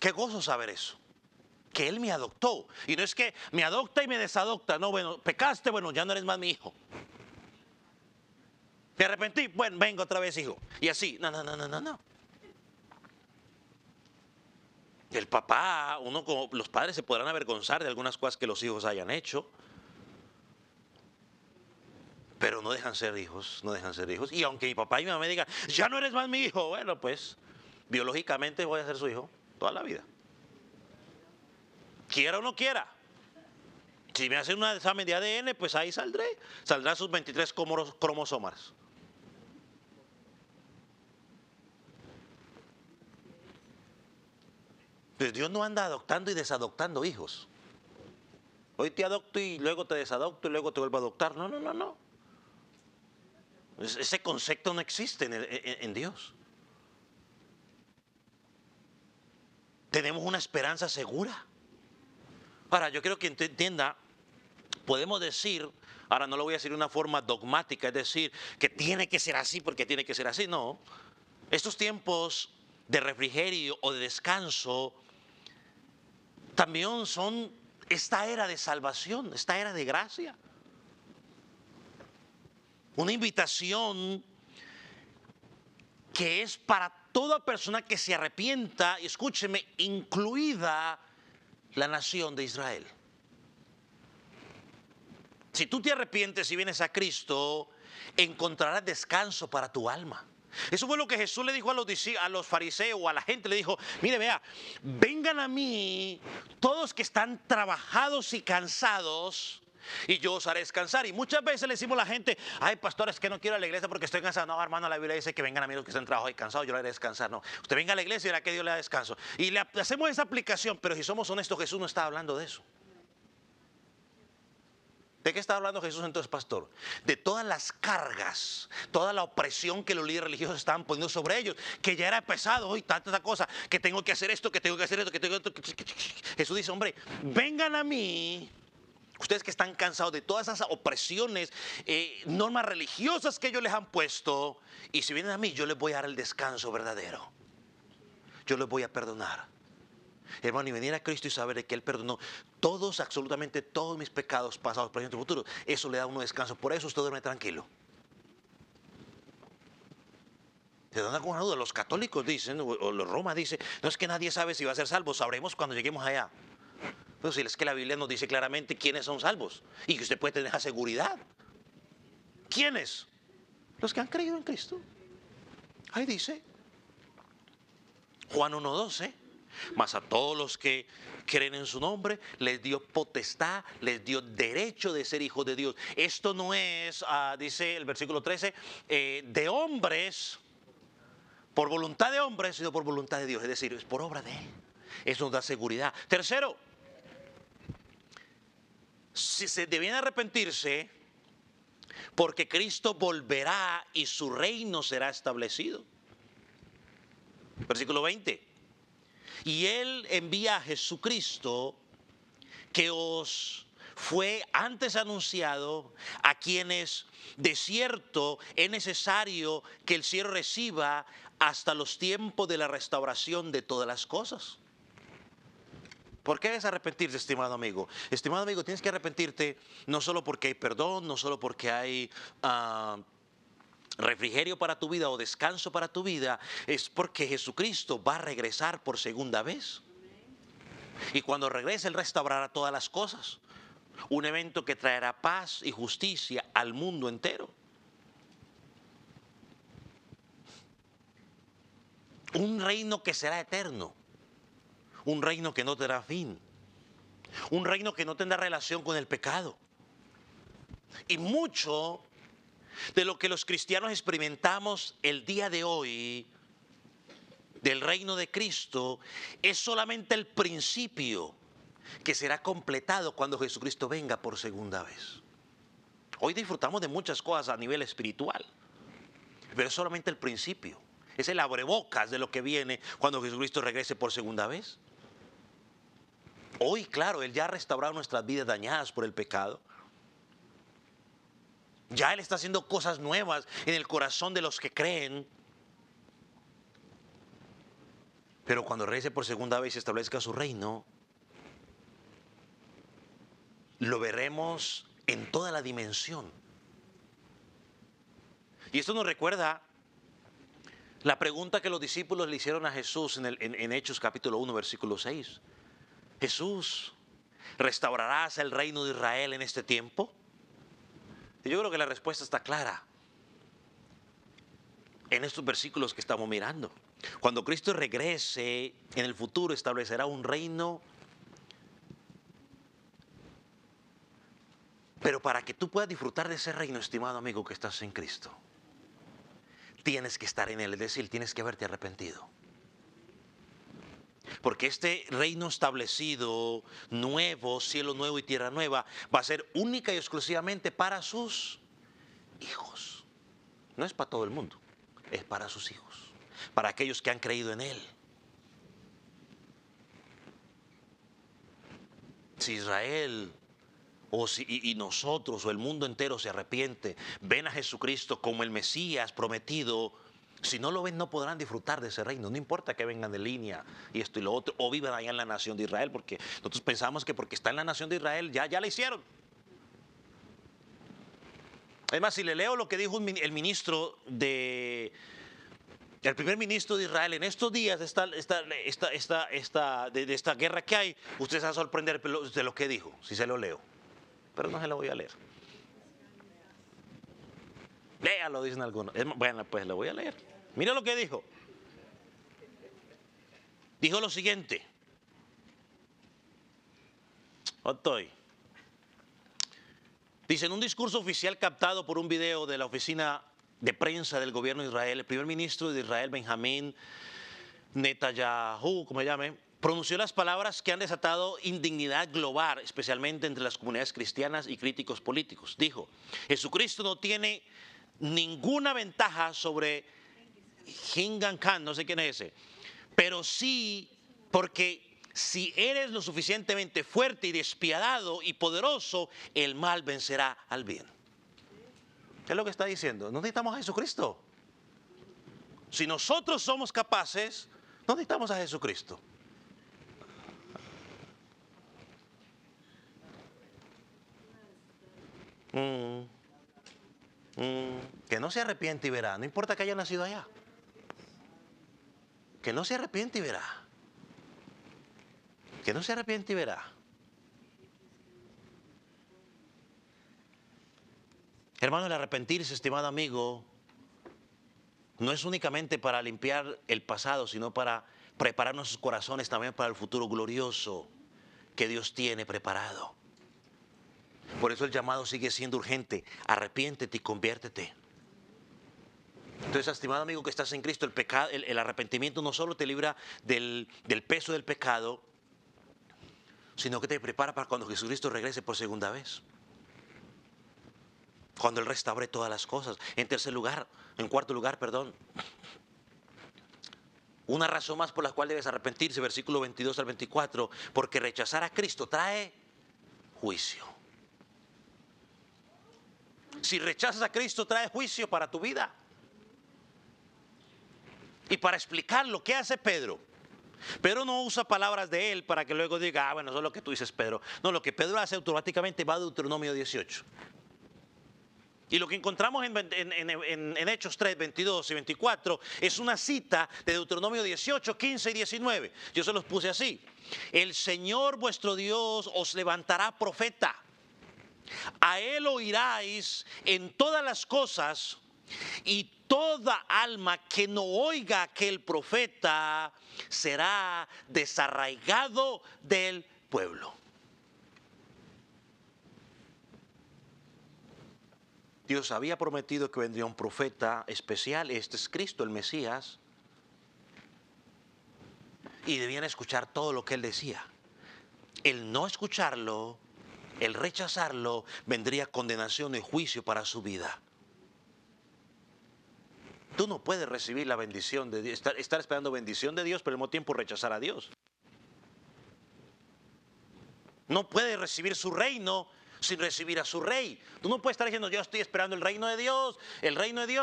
Qué gozo saber eso. Que Él me adoptó. Y no es que me adopta y me desadopta. No, bueno, pecaste, bueno, ya no eres más mi hijo. Me arrepentí, bueno, vengo otra vez, hijo. Y así, no. El papá, uno como los padres se podrán avergonzar de algunas cosas que los hijos hayan hecho. Pero no dejan ser hijos, no dejan ser hijos. Y aunque mi papá y mi mamá me digan, ya no eres más mi hijo, bueno, pues biológicamente voy a ser su hijo toda la vida. Quiera o no quiera. Si me hacen un examen de ADN, pues ahí saldré. Saldrán sus 23 cromosomas. Pues Dios no anda adoptando y desadoptando hijos. Hoy te adopto y luego te desadopto y luego te vuelvo a adoptar. No. Ese concepto no existe en Dios. Tenemos una esperanza segura. Ahora, yo quiero que entienda, podemos decir, ahora no lo voy a decir de una forma dogmática, es decir, que tiene que ser así porque tiene que ser así. No, estos tiempos de refrigerio o de descanso también son esta era de salvación, esta era de gracia. Una invitación que es para toda persona que se arrepienta, y escúcheme, incluida la nación de Israel. Si tú te arrepientes y vienes a Cristo, encontrarás descanso para tu alma. Eso fue lo que Jesús le dijo a los fariseos o a la gente. Le dijo, mire, vea, vengan a mí todos que están trabajados y cansados y yo os haré descansar. Y muchas veces le decimos a la gente, ay, pastor, es que no quiero ir a la iglesia porque estoy cansado. No, hermano, la Biblia dice que vengan a mí los que están trabajados y cansados, yo le haré descansar. No, usted venga a la iglesia y verá que Dios le da descanso. Y le hacemos esa aplicación, pero si somos honestos, Jesús no está hablando de eso. ¿De qué está hablando Jesús entonces, pastor? De todas las cargas, toda la opresión que los líderes religiosos estaban poniendo sobre ellos, que ya era pesado, y tanta cosa, que tengo que hacer esto, que tengo que hacer esto, que tengo que... Jesús dice, hombre, vengan a mí, ustedes que están cansados de todas esas opresiones, normas religiosas que ellos les han puesto, y si vienen a mí, yo les voy a dar el descanso verdadero. Yo les voy a perdonar. Hermano, y venir a Cristo y saber que Él perdonó todos, absolutamente todos mis pecados pasados, presentes y futuros, eso le da a uno descanso. Por eso usted duerme tranquilo. ¿Se dan alguna duda? Los católicos dicen, o los Roma dice, no es que nadie sabe si va a ser salvo, sabremos cuando lleguemos allá. Pero si es que la Biblia nos dice claramente quiénes son salvos y que usted puede tener esa seguridad. ¿Quiénes? Los que han creído en Cristo. Ahí dice, Juan 1:12. Mas a todos los que creen en su nombre, les dio potestad, les dio derecho de ser hijos de Dios. Esto no es, dice el versículo 13, de hombres, por voluntad de hombres, sino por voluntad de Dios. Es decir, es por obra de Él. Eso nos da seguridad. Tercero, si se debían arrepentirse, porque Cristo volverá y su reino será establecido. Versículo 20. Y Él envía a Jesucristo, que os fue antes anunciado, a quienes de cierto es necesario que el cielo reciba hasta los tiempos de la restauración de todas las cosas. ¿Por qué debes arrepentirte, estimado amigo? Estimado amigo, tienes que arrepentirte no solo porque hay perdón, no solo porque hay... refrigerio para tu vida o descanso para tu vida, es porque Jesucristo va a regresar por segunda vez. Y cuando regrese, Él restaurará todas las cosas. Un evento que traerá paz y justicia al mundo entero. Un reino que será eterno. Un reino que no tendrá fin. Un reino que no tendrá relación con el pecado. Y mucho de lo que los cristianos experimentamos el día de hoy del reino de Cristo es solamente el principio que será completado cuando Jesucristo venga por segunda vez. Hoy disfrutamos de muchas cosas a nivel espiritual, pero es solamente el principio. Es el abrebocas de lo que viene cuando Jesucristo regrese por segunda vez. Hoy, claro, Él ya ha restaurado nuestras vidas dañadas por el pecado. Ya Él está haciendo cosas nuevas en el corazón de los que creen. Pero cuando regrese por segunda vez y establezca su reino, lo veremos en toda la dimensión. Y esto nos recuerda la pregunta que los discípulos le hicieron a Jesús en Hechos capítulo 1, versículo 6. Jesús, ¿restaurarás el reino de Israel en este tiempo? Y yo creo que la respuesta está clara en estos versículos que estamos mirando. Cuando Cristo regrese en el futuro, establecerá un reino. Pero para que tú puedas disfrutar de ese reino, estimado amigo que estás en Cristo, tienes que estar en Él, es decir, tienes que haberte arrepentido. Porque este reino establecido, nuevo, cielo nuevo y tierra nueva, va a ser única y exclusivamente para sus hijos. No es para todo el mundo, es para sus hijos, para aquellos que han creído en Él. Si Israel y nosotros o el mundo entero se arrepiente, ven a Jesucristo como el Mesías prometido, si no lo ven no podrán disfrutar de ese reino. No importa que vengan de línea y esto y lo otro, o vivan allá en la nación de Israel, porque nosotros pensamos que porque está en la nación de Israel ya la hicieron. Además, si le leo lo que dijo el ministro el primer ministro de Israel en estos días de esta guerra que hay, usted se va a sorprender de lo que dijo, si se lo leo. Pero no se lo voy a leer. Léalo, dicen algunos. Bueno, pues lo voy a leer. Mira lo que dijo. Dijo lo siguiente. Dice, en un discurso oficial captado por un video de la oficina de prensa del gobierno de Israel, el primer ministro de Israel, Benjamín Netanyahu, como se llame, pronunció las palabras que han desatado indignidad global, especialmente entre las comunidades cristianas y críticos políticos. Dijo, Jesucristo no tiene ninguna ventaja sobre Genghis Khan, no sé quién es ese, pero sí porque si eres lo suficientemente fuerte y despiadado y poderoso, el mal vencerá al bien. ¿Qué es lo que está diciendo? No necesitamos a Jesucristo. Si nosotros somos capaces, no necesitamos a Jesucristo. Que no se arrepiente y verá, no importa que haya nacido allá. Que no se arrepiente y verá. Que no se arrepiente y verá. Hermano, el arrepentirse, estimado amigo, no es únicamente para limpiar el pasado, sino para preparar nuestros corazones también para el futuro glorioso que Dios tiene preparado. Por eso el llamado sigue siendo urgente. Arrepiéntete y conviértete. Entonces, estimado amigo que estás en Cristo, el arrepentimiento no solo te libra del peso del pecado, sino que te prepara para cuando Jesucristo regrese por segunda vez. Cuando Él restaure todas las cosas. En cuarto lugar, una razón más por la cual debes arrepentirse, versículo 22 al 24, porque rechazar a Cristo trae juicio. Si rechazas a Cristo, trae juicio para tu vida. Y para explicarlo, ¿qué hace Pedro? Pedro no usa palabras de él para que luego diga, bueno, eso es lo que tú dices, Pedro. No, lo que Pedro hace automáticamente va a Deuteronomio 18. Y lo que encontramos en Hechos 3, 22 y 24 es una cita de Deuteronomio 18, 15 y 19. Yo se los puse así. El Señor vuestro Dios os levantará profeta. A Él oiráis en todas las cosas, y toda alma que no oiga a aquel profeta será desarraigado del pueblo. Dios había prometido que vendría un profeta especial. Este es Cristo, el Mesías. y debían escuchar todo lo que él decía. El no escucharlo, el rechazarlo, vendría condenación y juicio para su vida. Tú no puedes recibir la bendición de Dios, estar esperando bendición de Dios, pero al mismo tiempo rechazar a Dios. No puedes recibir su reino sin recibir a su rey. Tú no puedes estar diciendo, yo estoy esperando el reino de Dios,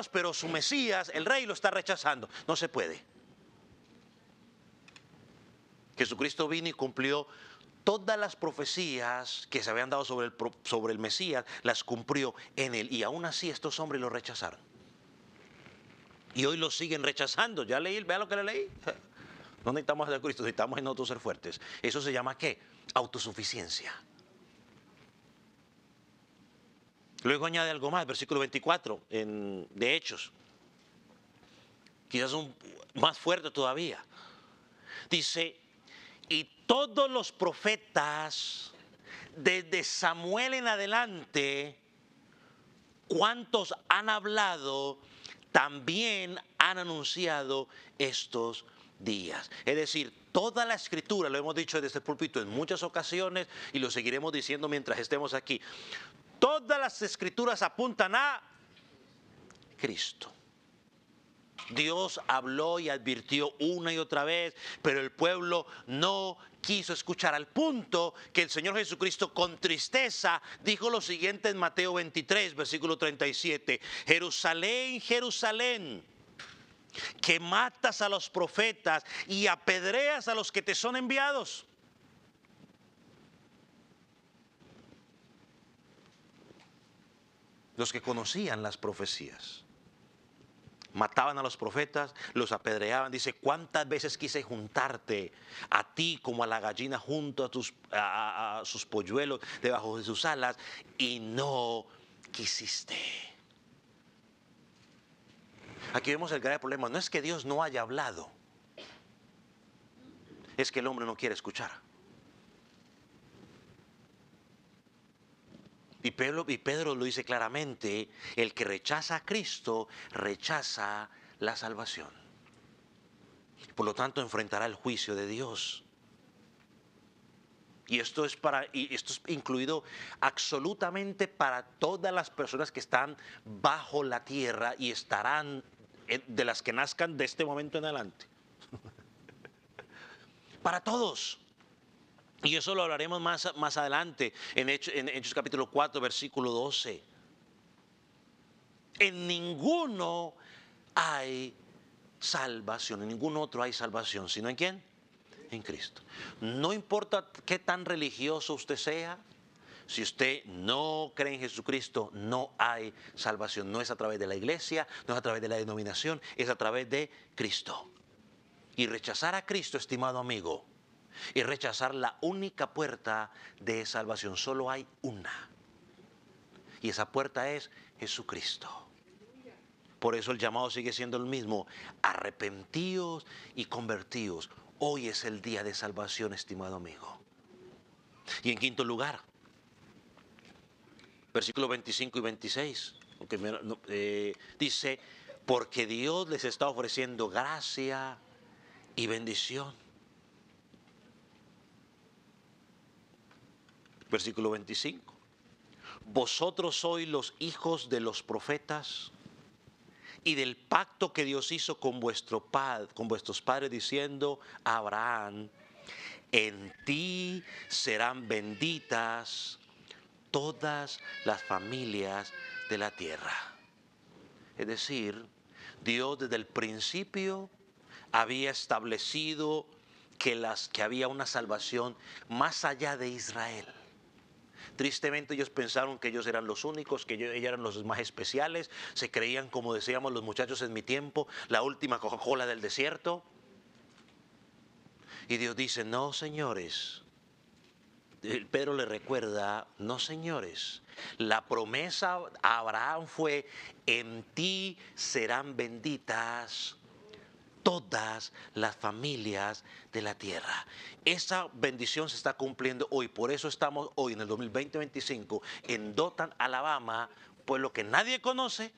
pero su Mesías, el rey, lo está rechazando. No se puede. Jesucristo vino y cumplió todas las profecías que se habían dado sobre el Mesías, las cumplió en él. Y aún así estos hombres lo rechazaron. Y hoy lo siguen rechazando. Ya leí, vea lo que le leí. No necesitamos de Cristo, necesitamos en nosotros ser fuertes. Eso se llama ¿qué? Autosuficiencia. Luego añade algo más, versículo 24 de Hechos. Quizás más fuerte todavía. Dice, y todos los profetas, desde Samuel en adelante, cuantos han hablado, también han anunciado estos días. Es decir, toda la escritura, lo hemos dicho desde este púlpito en muchas ocasiones y lo seguiremos diciendo mientras estemos aquí. Todas las escrituras apuntan a Cristo. Dios habló y advirtió una y otra vez, pero el pueblo no quiso escuchar, al punto que el Señor Jesucristo con tristeza dijo lo siguiente en Mateo 23, versículo 37. Jerusalén, Jerusalén, que matas a los profetas y apedreas a los que te son enviados. Los que conocían las profecías. Mataban a los profetas, los apedreaban. Dice, ¿cuántas veces quise juntarte a ti como a la gallina junto a sus polluelos debajo de sus alas? Y no quisiste. Aquí vemos el grave problema. No es que Dios no haya hablado. Es que el hombre no quiere escuchar. Y Pedro lo dice claramente, el que rechaza a Cristo, rechaza la salvación. Por lo tanto, enfrentará el juicio de Dios. Y esto es incluido absolutamente para todas las personas que están bajo la tierra y estarán de las que nazcan de este momento en adelante. Para todos. Y eso lo hablaremos más adelante en Hechos capítulo 4, versículo 12. En ninguno hay salvación, en ningún otro hay salvación, sino en ¿quién? En Cristo. No importa qué tan religioso usted sea, si usted no cree en Jesucristo, no hay salvación. No es a través de la iglesia, no es a través de la denominación, es a través de Cristo. Y rechazar a Cristo, estimado amigo, y rechazar la única puerta de salvación. Solo hay una. Y esa puerta es Jesucristo. Por eso el llamado sigue siendo el mismo. Arrepentíos y convertíos. Hoy es el día de salvación, estimado amigo. Y en quinto lugar, versículos 25 y 26. Dice, porque Dios les está ofreciendo gracia y bendición. Versículo 25. Vosotros sois los hijos de los profetas y del pacto que Dios hizo con vuestros padres, diciendo a Abraham, en ti serán benditas todas las familias de la tierra. Es decir, Dios desde el principio había establecido que había una salvación más allá de Israel. Tristemente ellos pensaron que ellos eran los únicos, que ellos eran los más especiales. Se creían, como decíamos los muchachos en mi tiempo, la última Coca-Cola del desierto. Y Dios dice, no señores. Pedro le recuerda, no señores. La promesa a Abraham fue, en ti serán benditas todas las familias de la tierra. Esa bendición se está cumpliendo hoy. Por eso estamos hoy en el 2025 en Dothan, Alabama, pueblo que nadie conoce.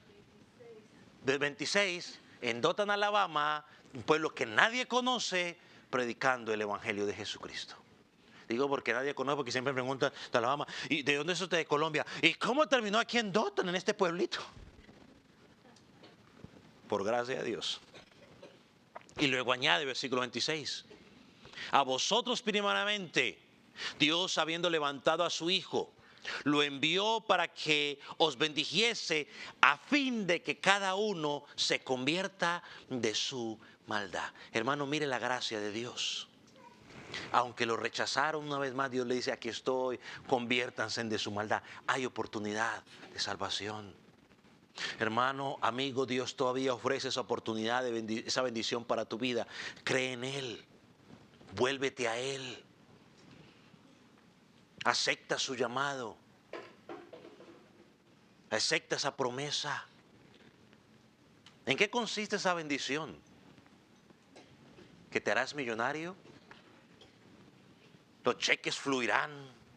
Del 26, en Dothan, Alabama, un pueblo que nadie conoce, predicando el Evangelio de Jesucristo. Digo porque nadie conoce, porque siempre me preguntan de Alabama, ¿y de dónde es usted? De Colombia. ¿Y cómo terminó aquí en Dotton, en este pueblito? Por gracia de Dios. Y luego añade, versículo 26. A vosotros primeramente, Dios habiendo levantado a su Hijo, lo envió para que os bendijese a fin de que cada uno se convierta de su maldad. Hermano, mire la gracia de Dios. Aunque lo rechazaron una vez más, Dios le dice, aquí estoy, conviértanse de su maldad. Hay oportunidad de salvación. Hermano, amigo, Dios todavía ofrece esa oportunidad, esa bendición para tu vida. Cree en Él, vuélvete a Él. Acepta su llamado. Acepta esa promesa. ¿En qué consiste esa bendición? ¿Que te harás millonario? Los cheques fluirán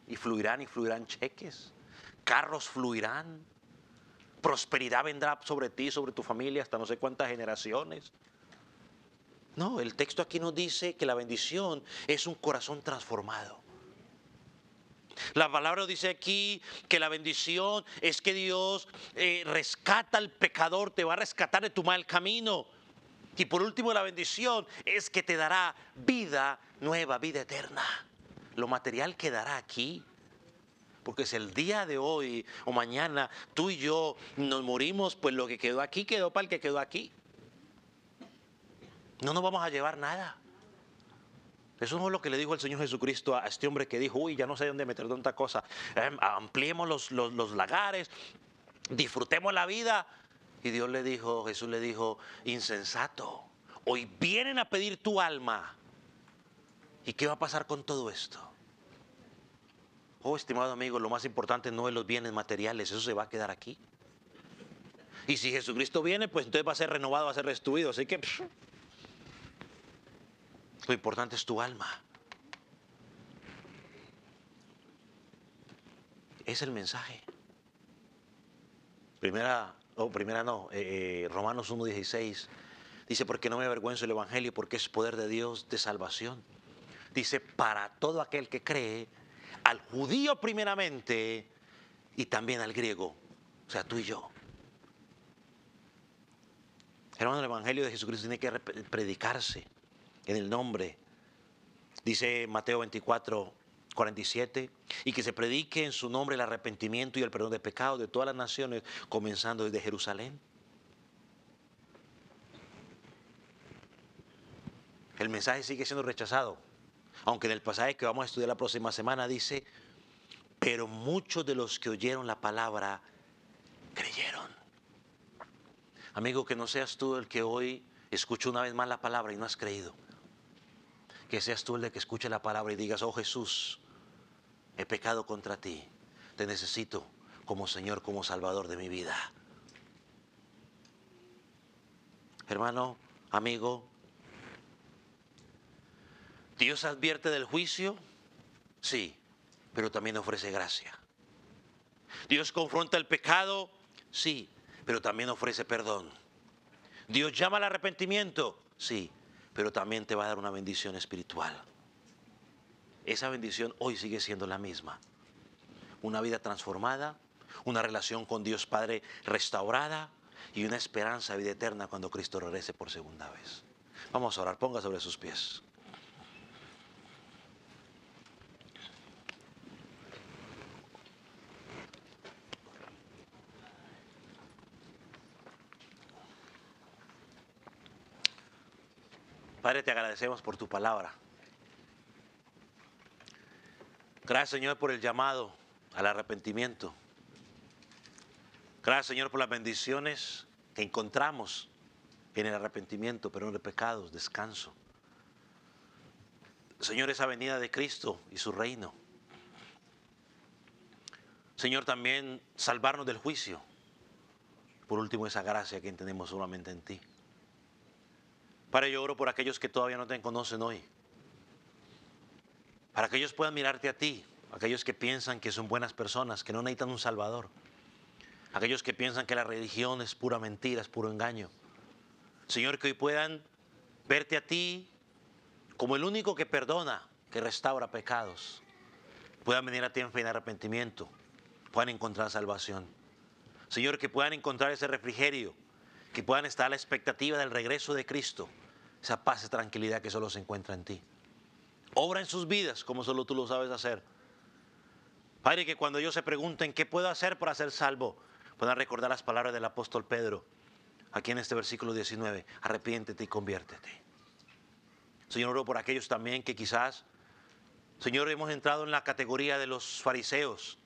y fluirán y fluirán cheques. Carros fluirán. Prosperidad vendrá sobre ti, sobre tu familia, hasta no sé cuántas generaciones. No, el texto aquí nos dice que la bendición es un corazón transformado. La palabra dice aquí que la bendición es que Dios rescata al pecador, te va a rescatar de tu mal camino. Y por último, la bendición es que te dará vida nueva, vida eterna. Lo material quedará aquí. Porque si el día de hoy o mañana tú y yo nos morimos, pues lo que quedó aquí quedó para el que quedó aquí. No nos vamos a llevar nada. Eso no es lo que le dijo el Señor Jesucristo a este hombre que dijo, uy, ya no sé dónde meter tanta cosa. Ampliemos los lagares, disfrutemos la vida. Y Dios le dijo, Jesús le dijo, insensato, hoy vienen a pedir tu alma. ¿Y qué va a pasar con todo esto? Oh, estimado amigo, lo más importante no es los bienes materiales, eso se va a quedar aquí. Y si Jesucristo viene, pues entonces va a ser renovado, va a ser restituido. Así que lo importante es tu alma. Es el mensaje. Romanos 1:16 dice, porque no me avergüenzo del Evangelio, porque es poder de Dios de salvación. Dice, para todo aquel que cree, al judío primeramente y también al griego, o sea, tú y yo. Hermano, el Evangelio de Jesucristo tiene que predicarse en el nombre. Dice Mateo 24:47, y que se predique en su nombre el arrepentimiento y el perdón de pecados de todas las naciones, comenzando desde Jerusalén. El mensaje sigue siendo rechazado, aunque en el pasaje que vamos a estudiar la próxima semana dice, pero muchos de los que oyeron la palabra creyeron. Amigo, que no seas tú el que hoy escucha una vez más la palabra y no has creído. Que seas tú el que escuche la palabra y digas, oh Jesús, he pecado contra ti, te necesito como Señor, como Salvador de mi vida. Hermano, amigo, ¿Dios advierte del juicio? Sí, pero también ofrece gracia. ¿Dios confronta el pecado? Sí, pero también ofrece perdón. ¿Dios llama al arrepentimiento? Sí, pero también te va a dar una bendición espiritual. Esa bendición hoy sigue siendo la misma. Una vida transformada, una relación con Dios Padre restaurada y una esperanza de vida eterna cuando Cristo regrese por segunda vez. Vamos a orar, ponga sobre sus pies. Padre, te agradecemos por tu palabra. Gracias, Señor, por el llamado al arrepentimiento. Gracias, Señor, por las bendiciones que encontramos en el arrepentimiento, perdón de pecados, descanso. Señor, esa venida de Cristo y su reino. Señor, también salvarnos del juicio. Por último, esa gracia que entendemos solamente en ti. Padre, yo oro por aquellos que todavía no te conocen hoy. Para que ellos puedan mirarte a ti. Aquellos que piensan que son buenas personas, que no necesitan un Salvador. Aquellos que piensan que la religión es pura mentira, es puro engaño. Señor, que hoy puedan verte a ti como el único que perdona, que restaura pecados, puedan venir a ti en fe y en arrepentimiento, puedan encontrar salvación. Señor, que puedan encontrar ese refrigerio, que puedan estar a la expectativa del regreso de Cristo, esa paz y tranquilidad que solo se encuentra en ti. Obra en sus vidas como solo tú lo sabes hacer. Padre, que cuando ellos se pregunten qué puedo hacer para ser salvo, puedan recordar las palabras del apóstol Pedro, aquí en este versículo 19, arrepiéntete y conviértete. Señor, oro por aquellos también que quizás, Señor, hemos entrado en la categoría de los fariseos.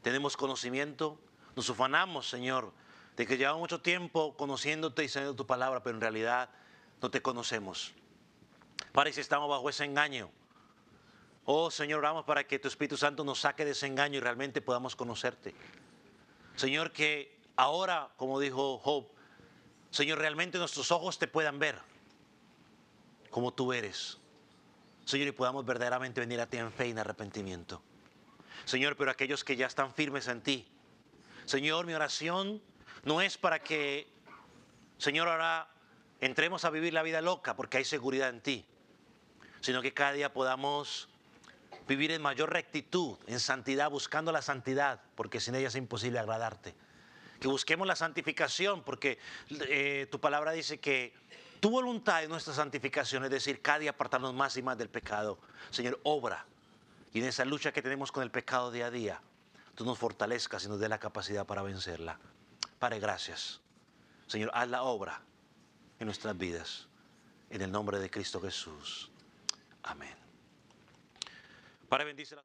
Tenemos conocimiento, nos ufanamos, Señor, de que llevamos mucho tiempo conociéndote y sabiendo tu palabra, pero en realidad no te conocemos. Padre, si estamos bajo ese engaño, oh Señor, oramos para que tu Espíritu Santo nos saque de ese engaño y realmente podamos conocerte. Señor, que ahora, como dijo Job, Señor, realmente nuestros ojos te puedan ver como tú eres. Señor, y podamos verdaderamente venir a ti en fe y en arrepentimiento. Señor, pero aquellos que ya están firmes en ti, Señor, mi oración no es para que, Señor, ahora entremos a vivir la vida loca porque hay seguridad en ti, sino que cada día podamos vivir en mayor rectitud, en santidad, buscando la santidad, porque sin ella es imposible agradarte. Que busquemos la santificación, porque tu palabra dice que tu voluntad es nuestra santificación, es decir, cada día apartarnos más y más del pecado. Señor, obra. Y en esa lucha que tenemos con el pecado día a día, tú nos fortalezcas y nos dé la capacidad para vencerla. Padre, gracias. Señor, haz la obra en nuestras vidas. En el nombre de Cristo Jesús. Amén. Padre, bendice la...